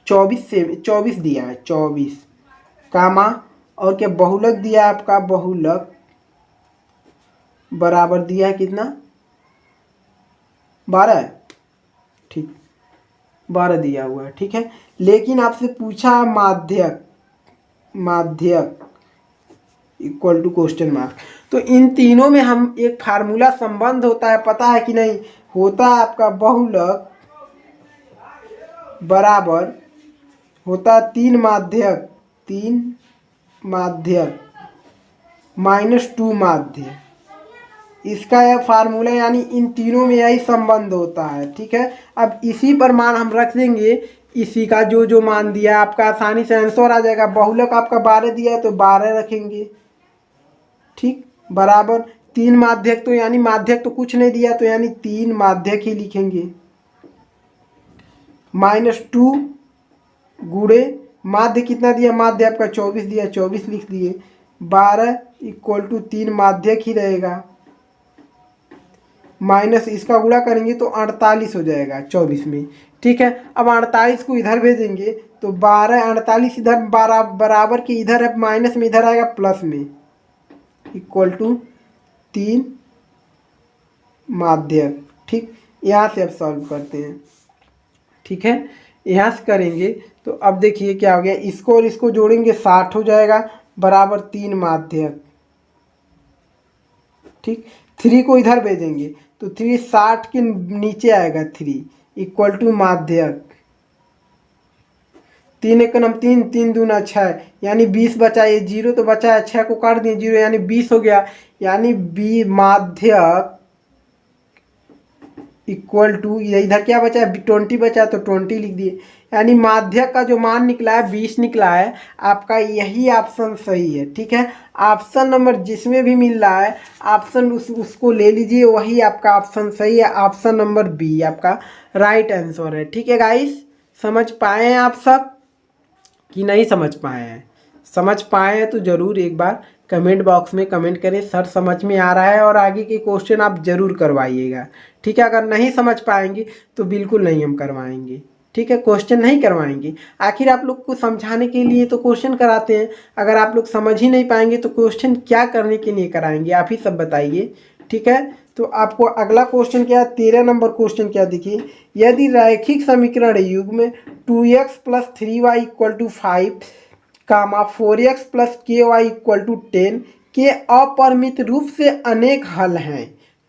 24 दिया है, 24 कामा, और क्या बहुलक दिया है आपका, बहुलक बराबर दिया है कितना, 12, ठीक 12 दिया हुआ है। ठीक है, लेकिन आपसे पूछा माध्यक, माध्यक इक्वल टू क्वेश्चन मार्क। तो इन तीनों में हम एक फार्मूला संबंध होता है, पता है कि नहीं, होता है आपका बहुलक बराबर होता है 3 माध्यक, 3 माध्यक -2 माध्य, इसका यह फार्मूला, यानी इन तीनों में यही संबंध होता है। ठीक है, अब इसी पर मान हम रख देंगे, इसी का जो मान दिया आपका आसानी से आंसर आ जाएगा। बहुलक आपका 12 दिया है तो 12 रखेंगे, ठीक, बराबर 3 माध्यक, तो यानी माध्यक तो कुछ नहीं दिया, तो यानी 3 माध्यक ही लिखेंगे, -2 गुणे माध्य कितना दिया, माध्य आपका 24 दिया, 24 लिख दिए, 12 इक्वल टू 3 माध्यक ही रहेगा, माइनस इसका गुणा करेंगे तो 48 हो जाएगा 24 में। ठीक है, अब 48 को इधर भेजेंगे तो 12 48 इधर बराबर के इधर है, माइनस में इधर आएगा प्लस में, इक्वल टू 3 माध्यक। ठीक, यहाँ से अब सॉल्व करते हैं। ठीक है, यहाँ से करेंगे तो अब देखिए क्या हो गया, इसको और इसको जोड़ेंगे 60 हो जाएगा, बराबर 3 माध्यक। ठीक, 3 को इधर भेजेंगे तो 3 60 के नीचे आएगा, 3 इक्वल टू माध्यक, 3 एक नम 3, 3 दूना 6, यानी 20 बचा, ये 0 तो बचा है, 6 को काट दिए 0, यानी 20 हो गया, यानी बी माध्यक इक्वल टू, इधर क्या बचा है, 20 बचा तो 20 लिख दिए, यानी माध्यक का जो मान निकला है 20 निकला है। आपका यही ऑप्शन सही है। ठीक है, ऑप्शन नंबर जिसमें भी मिल रहा है ऑप्शन उसको ले लीजिए, वही आपका ऑप्शन सही है। ऑप्शन नंबर बी आपका राइट आंसर है। ठीक है गाइस, समझ पाए हैं आप सब कि नहीं समझ पाए हैं? समझ पाए हैं तो ज़रूर एक बार कमेंट बॉक्स में कमेंट करें, सर समझ में आ रहा है, और आगे के क्वेश्चन आप ज़रूर करवाइएगा। ठीक है, अगर नहीं समझ पाएंगे तो बिल्कुल नहीं हम करवाएंगे। ठीक है, क्वेश्चन नहीं करवाएंगे, आखिर आप लोग को समझाने के लिए तो क्वेश्चन कराते हैं। अगर आप लोग समझ ही नहीं पाएंगे तो क्वेश्चन क्या करने के लिए कराएंगे, आप ही सब बताइए। ठीक है, तो आपको अगला क्वेश्चन क्या है, 13 नंबर क्वेश्चन क्या, देखिए, यदि रैखिक समीकरण युग्म 2x + 3y = 5, 4x + ky = 10 के अपरिमित रूप से अनेक हल हैं,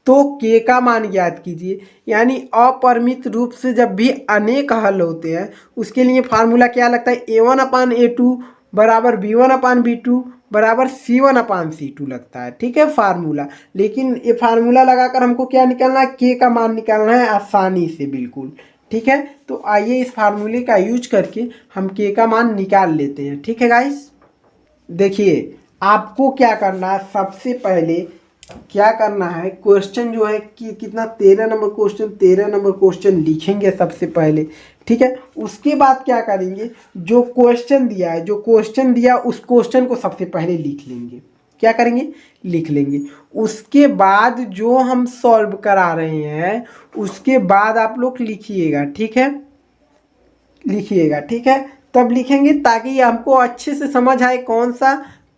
तो k का मान ज्ञात कीजिए। यानी अपरिमित रूप से जब भी अनेक हल होते हैं उसके लिए फार्मूला क्या लगता है, a1/a2 बराबर b1/b2 बराबर C1/C2 लगता है, ठीक है फार्मूला। लेकिन ये फार्मूला लगाकर हमको क्या निकालना है, के का मान निकालना है आसानी से बिल्कुल, ठीक है। तो आइए इस फार्मूले का यूज करके हम के का मान निकाल लेते हैं, ठीक है गाइस। देखिए आपको क्या करना है, सबसे पहले क्या करना है, क्वेश्चन जो है कि कितना 13 नंबर क्वेश्चन, 13 नंबर क्वेश्चन लिखेंगे सबसे पहले, ठीक है। उसके बाद क्या करेंगे, जो क्वेश्चन दिया है, जो क्वेश्चन दिया उस क्वेश्चन को सबसे पहले लिख लेंगे। क्या करेंगे, लिख लेंगे। उसके बाद जो हम सॉल्व करा रहे हैं उसके बाद आप लोग लिखिएगा, ठीक है, लिखिएगा, ठीक है। तब लिखेंगे ताकि हमको अच्छे से समझ आए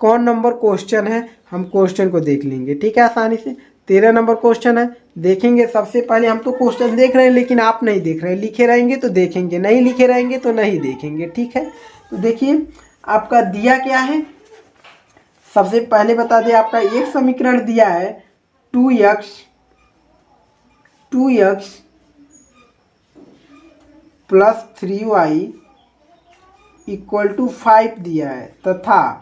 कौन नंबर क्वेश्चन है, हम क्वेश्चन को देख लेंगे, ठीक है आसानी से। 13 नंबर क्वेश्चन है, देखेंगे सबसे पहले। हम तो क्वेश्चन देख रहे हैं लेकिन आप नहीं देख रहे हैं, लिखे रहेंगे तो देखेंगे, नहीं लिखे रहेंगे तो नहीं देखेंगे, ठीक है। तो देखिए आपका दिया क्या है, सबसे पहले बता दें आपका एक समीकरण दिया है 2x plus 3y equal to 5 दिया है, तथा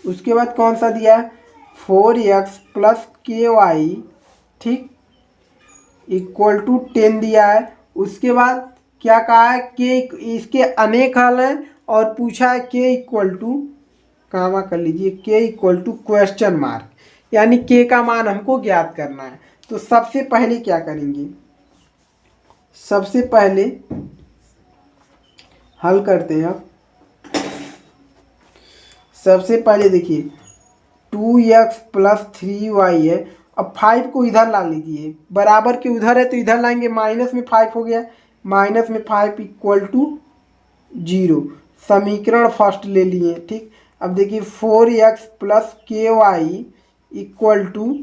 उसके बाद कौन सा दिया है 4x प्लस ky, ठीक, इक्वल टू 10 दिया है। उसके बाद क्या कहा है, के इसके अनेक हल हैं और पूछा है के इक्वल टू, कामा कर लीजिए, के इक्वल टू क्वेश्चन मार्क, यानी के का मान हमको ज्ञात करना है। तो सबसे पहले क्या करेंगे, सबसे पहले हल करते हैं। सबसे पहले देखिए 2x प्लस 3y है, अब 5 को इधर ला लीजिए, बराबर के उधर है तो इधर लाएंगे, माइनस में 5 हो गया, माइनस में 5 इक्वल टू 0, समीकरण फर्स्ट ले लिए, ठीक। अब देखिए 4x plus ky equal to,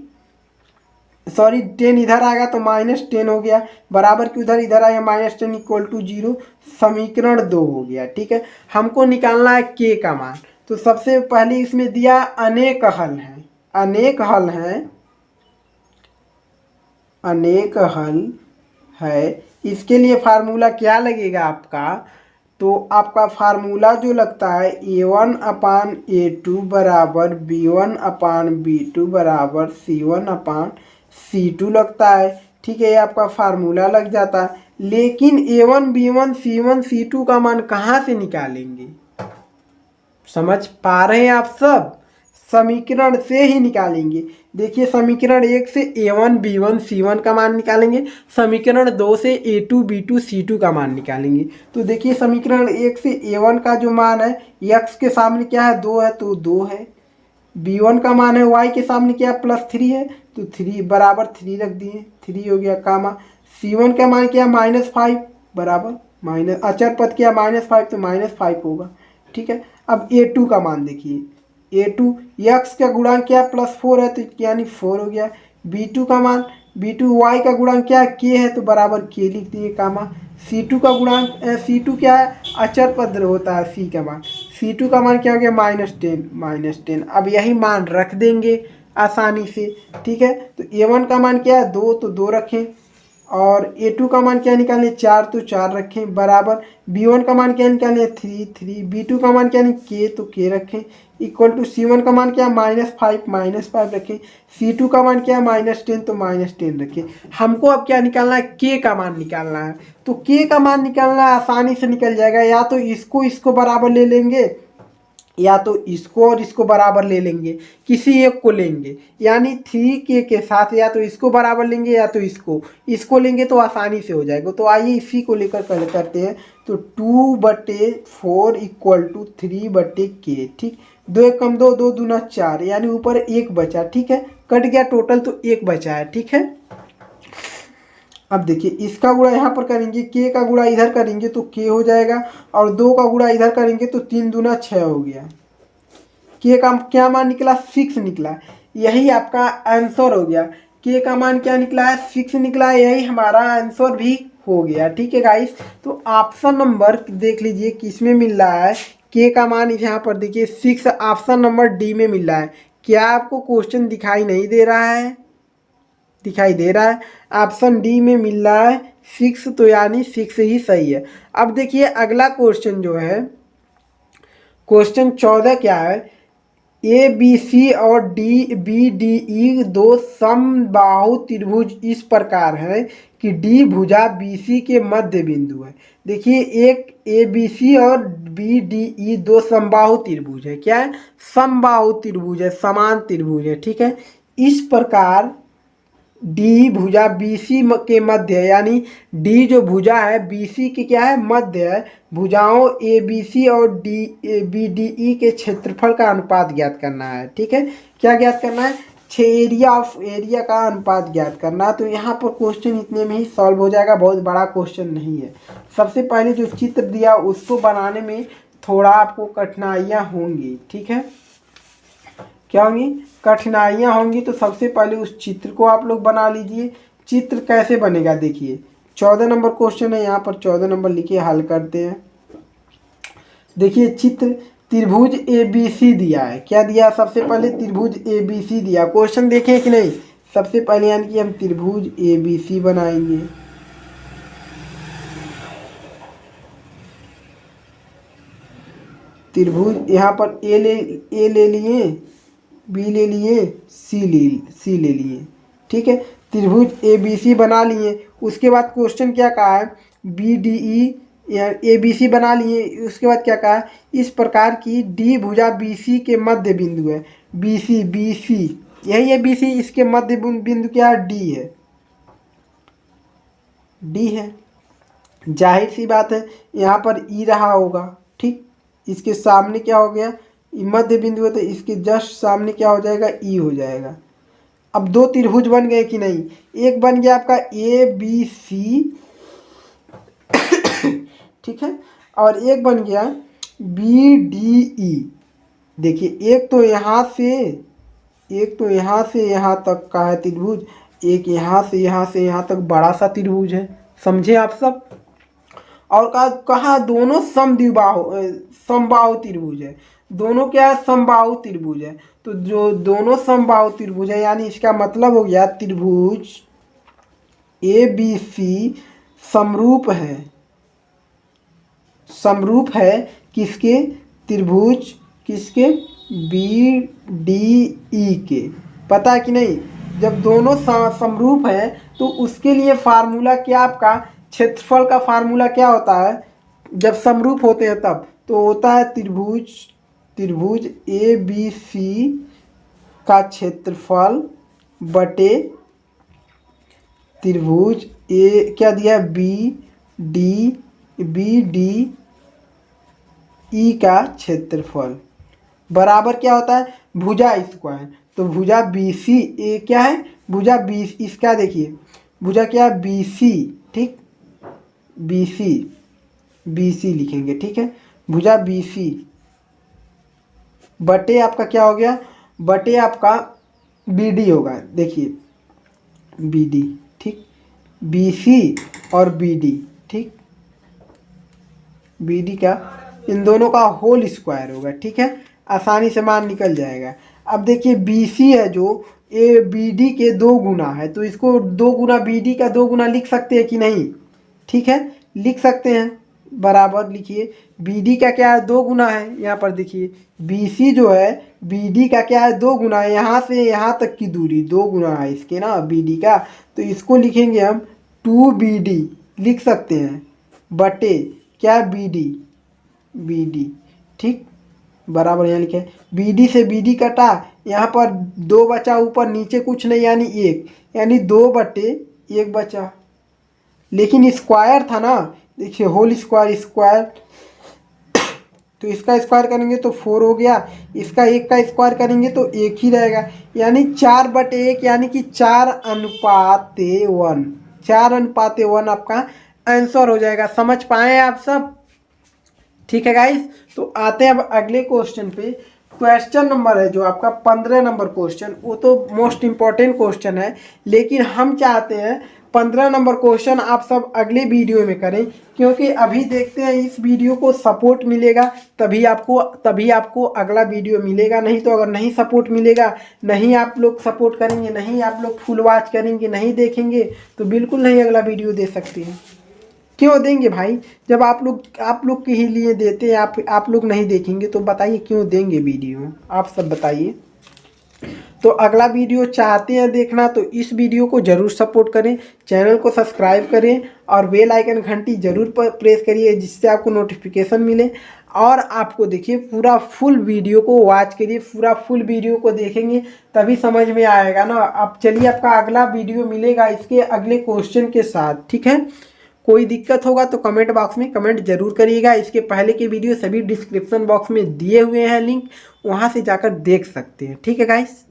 sorry 10 इधर आएगा तो -10 हो गया, बराबर के उधर इधर आया -10 इक्वल टू 0, समीकरण 2 हो गया, ठीक है। हमको निकालना है के का मान। तो सबसे पहले इसमें दिया अनेक हल है, अनेक हल है, अनेक हल है। इसके लिए फार्मूला क्या लगेगा आपका, तो आपका फार्मूला जो लगता है A1/A2 बराबर B1/B2 बराबर C1/C2 लगता है, ठीक है। ये आपका फार्मूला लग जाता है। लेकिन A1 B1 C1 C2 का मान कहाँ से निकालेंगे, समझ पा रहे हैं आप सब, समीकरण से ही निकालेंगे। देखिए समीकरण 1 से A1 B1 C1 का मान निकालेंगे, समीकरण 2 से A2 B2 C2 का मान निकालेंगे। तो देखिए समीकरण 1 से A1 का जो मान है, x के सामने क्या है 2 है तो 2 है, B1 का मान है y के सामने क्या है +3 है तो 3 बराबर 3 रख दिए, 3 हो गया, कामा C1 का मान क्या -5 बराबर माइनस, अचर पद क्या -5 तो -5 होगा, ठीक है। अब A2 का मान देखिए, A2 x का गुणांक क्या +4 है तो यानी 4 हो गया। B2 का मान, B2 y का गुणांक क्या k है तो बराबर k लिख दिए, कामा C2 का गुणांक, C2 क्या है अचर पद होता है C का मान, C2 का मान क्या हो गया -10। अब यही मान रख देंगे आसानी से, ठीक है। तो A1 का मान क्या है 2 तो 2 रखें, और A2 का मान क्या निकालें 4 तो 4 रखें, बराबर B1 का मान क्या निकालें 3, B2 का मान क्या k तो k रखें, इक्वल टू C1 का मान क्या -5 रखें, C2 का मान क्या -10 तो -10 रखें। हमको अब क्या निकालना है, k का मान निकालना है। तो k का मान निकालना आसानी से निकल जाएगा, या तो इसको बराबर ले लेंगे, या तो इसको और इसको बराबर ले लेंगे, किसी एक को लेंगे, यानी 3k के साथ या तो इसको बराबर लेंगे या तो इसको लेंगे तो आसानी से हो जाएगा। तो आइए इसी को लेकर करते हैं। तो 2/4 इक्वल टू 3/k, ठीक, 2 1 कम 2, 2 दूना 4, यानी ऊपर 1 बचा, ठीक है, कट गया टोटल तो 1 बचा है, ठीक है। अब देखिए इसका गुणा यहाँ पर करेंगे, k का गुणा इधर करेंगे तो k हो जाएगा, और 2 का गुणा इधर करेंगे तो 3 दूना 6 हो गया। k का क्या मान निकला 6 निकला, यही आपका आंसर हो गया। k का मान क्या निकला है 6 निकला है, यही हमारा आंसर भी हो गया, ठीक है गाइस। तो ऑप्शन नंबर देख लीजिए किसमें मिल रहा है k का मान, यहाँ पर देखिए 6 ऑप्शन नंबर डी में मिल रहा है। क्या आपको क्वेश्चन दिखाई नहीं दे रहा है, दिखाई दे रहा है, ऑप्शन डी में मिल रहा है 6, तो यानी 6 ही सही है। अब देखिए अगला क्वेश्चन जो है, क्वेश्चन 14 क्या है, ए बी सी और डी बी डी ई दो समबाहु त्रिभुज इस प्रकार है कि डी भुजा बी सी के मध्य बिंदु है। देखिए एक ए बी सी और बी डी ई दो समबाहु त्रिभुज है। क्या है? समबाहु त्रिभुज है, समान त्रिभुज है। ठीक है, इस प्रकार डी भुजा बी सी के मध्य है, यानी डी जो भुजा है बी सी की क्या है? मध्य है। भुजाओं ए बी सी और डी बी डी ई के क्षेत्रफल का अनुपात ज्ञात करना है। ठीक है, क्या ज्ञात करना है? एरिया का अनुपात ज्ञात करना है। तो यहाँ पर क्वेश्चन इतने में ही सॉल्व हो जाएगा, बहुत बड़ा क्वेश्चन नहीं है। सबसे पहले जो चित्र दिया उसको बनाने में थोड़ा आपको कठिनाइयाँ होंगी। ठीक है, क्या होंगी? कठिनाइयाँ होंगी। तो सबसे पहले उस चित्र को आप लोग बना लीजिए। चित्र कैसे बनेगा देखिए, 14 नंबर क्वेश्चन है, यहाँ पर 14 नंबर लिखिए, हल करते हैं। देखिए चित्र, त्रिभुज ए बी सी दिया है। क्या दिया? सबसे पहले त्रिभुज ए बी सी दिया। क्वेश्चन देखें कि नहीं? सबसे पहले यानी कि हम त्रिभुज ए बी सी बनाएंगे। त्रिभुज यहाँ पर ए ले लिए, बी ले लिए, सी ले लिए। ठीक है, त्रिभुज ए बी सी बना लिए। उसके बाद क्वेश्चन क्या कहा है? B D E A B C बना लिए। उसके बाद क्या कहा है? इस प्रकार की डी भुजा बी सी के मध्य बिंदु है। बी सी यही है बी सी, इसके मध्य बिंदु क्या है? डी है, डी है। जाहिर सी बात है यहाँ पर ई रहा होगा। ठीक, इसके सामने क्या हो गया? मध्य बिंदु है तो इसके जस्ट सामने क्या हो जाएगा? ई हो जाएगा। अब दो त्रिभुज बन गए कि नहीं? एक बन गया आपका ए बी सी, ठीक है, और एक बन गया बी डी ई। देखिए एक तो यहाँ से यहाँ तक का है त्रिभुज, एक यहाँ से यहाँ तक बड़ा सा त्रिभुज है। समझे आप सब? और कहा दोनों समबाहु त्रिभुज है। दोनों क्या है? समबाहु त्रिभुज है। तो जो दोनों समबाहु त्रिभुज है यानी इसका मतलब हो गया त्रिभुज ए बी सी समरूप है किसके? त्रिभुज किसके? बी डी ई के। पता है कि नहीं? जब दोनों समरूप है तो उसके लिए फार्मूला क्या आपका? क्षेत्रफल का फार्मूला क्या होता है जब समरूप होते हैं तब? तो होता है त्रिभुज ए बी सी का क्षेत्रफल बटे त्रिभुज ए क्या दिया? बी डी ई का क्षेत्रफल बराबर क्या होता है? भुजा स्क्वायर। तो भुजा बी सी ए क्या है? भुजा बी, इसका देखिए भुजा क्या है? B C. ठीक, बी सी लिखेंगे। ठीक है, भुजा बी सी बटे आपका क्या हो गया? बटे आपका बी डी होगा। देखिए बी डी, ठीक, बी सी और बी डी। ठीक, बी डी का इन दोनों का होल स्क्वायर होगा। ठीक है, आसानी से मान निकल जाएगा। अब देखिए बी सी है जो ए बी डी के 2 गुना है, तो इसको 2 गुना बी डी का 2 गुना लिख सकते हैं कि नहीं? ठीक है, लिख सकते हैं। बराबर लिखिए, बी डी का क्या है? 2 गुना है। यहाँ पर देखिए बी सी जो है बी डी का क्या है? 2 गुना है। यहाँ से यहाँ तक की दूरी 2 गुना है इसके ना बी डी का। तो इसको लिखेंगे हम 2 बी डी लिख सकते हैं बटे क्या? B D. ठीक, बराबर यहाँ लिखे बी डी से बी डी कटा, यहाँ पर 2 बचा, ऊपर नीचे कुछ नहीं यानी 1, यानी 2 बटे 1 बचा। लेकिन स्क्वायर था ना, देखिए होल स्क्वायर तो इसका स्क्वायर करेंगे तो 4 हो गया, इसका 1 का स्क्वायर करेंगे तो 1 ही रहेगा, यानी 4 बटे 1 यानी कि 4:1। 4:1 आपका आंसर हो जाएगा। समझ पाए आप सब? ठीक है गाइस, तो आते हैं अब अगले क्वेश्चन पे। क्वेश्चन नंबर है जो आपका 15 नंबर क्वेश्चन, वो तो मोस्ट इम्पॉर्टेंट क्वेश्चन है, लेकिन हम चाहते हैं 15 नंबर क्वेश्चन आप सब अगले वीडियो में करें, क्योंकि अभी देखते हैं इस वीडियो को सपोर्ट मिलेगा तभी आपको अगला वीडियो मिलेगा। नहीं तो अगर नहीं सपोर्ट मिलेगा, नहीं आप लोग सपोर्ट करेंगे, नहीं आप लोग फुल वॉच करेंगे, नहीं देखेंगे, तो बिल्कुल नहीं अगला वीडियो दे सकते हैं। क्यों देंगे भाई? जब आप लोग के ही लिए देते हैं, आप लोग नहीं देखेंगे तो बताइए क्यों देंगे वीडियो? आप सब बताइए। तो अगला वीडियो चाहते हैं देखना तो इस वीडियो को ज़रूर सपोर्ट करें, चैनल को सब्सक्राइब करें और बेल आइकन घंटी ज़रूर प्रेस करिए जिससे आपको नोटिफिकेशन मिले। और आपको देखिए पूरा फुल वीडियो को वॉच करिए, पूरा फुल वीडियो को देखेंगे तभी समझ में आएगा ना। अब चलिए आपका अगला वीडियो मिलेगा इसके अगले क्वेश्चन के साथ, ठीक है? कोई दिक्कत होगा तो कमेंट बॉक्स में कमेंट जरूर करिएगा। इसके पहले के वीडियो सभी डिस्क्रिप्शन बॉक्स में दिए हुए हैं लिंक, वहाँ से जाकर देख सकते हैं। ठीक है गाइस।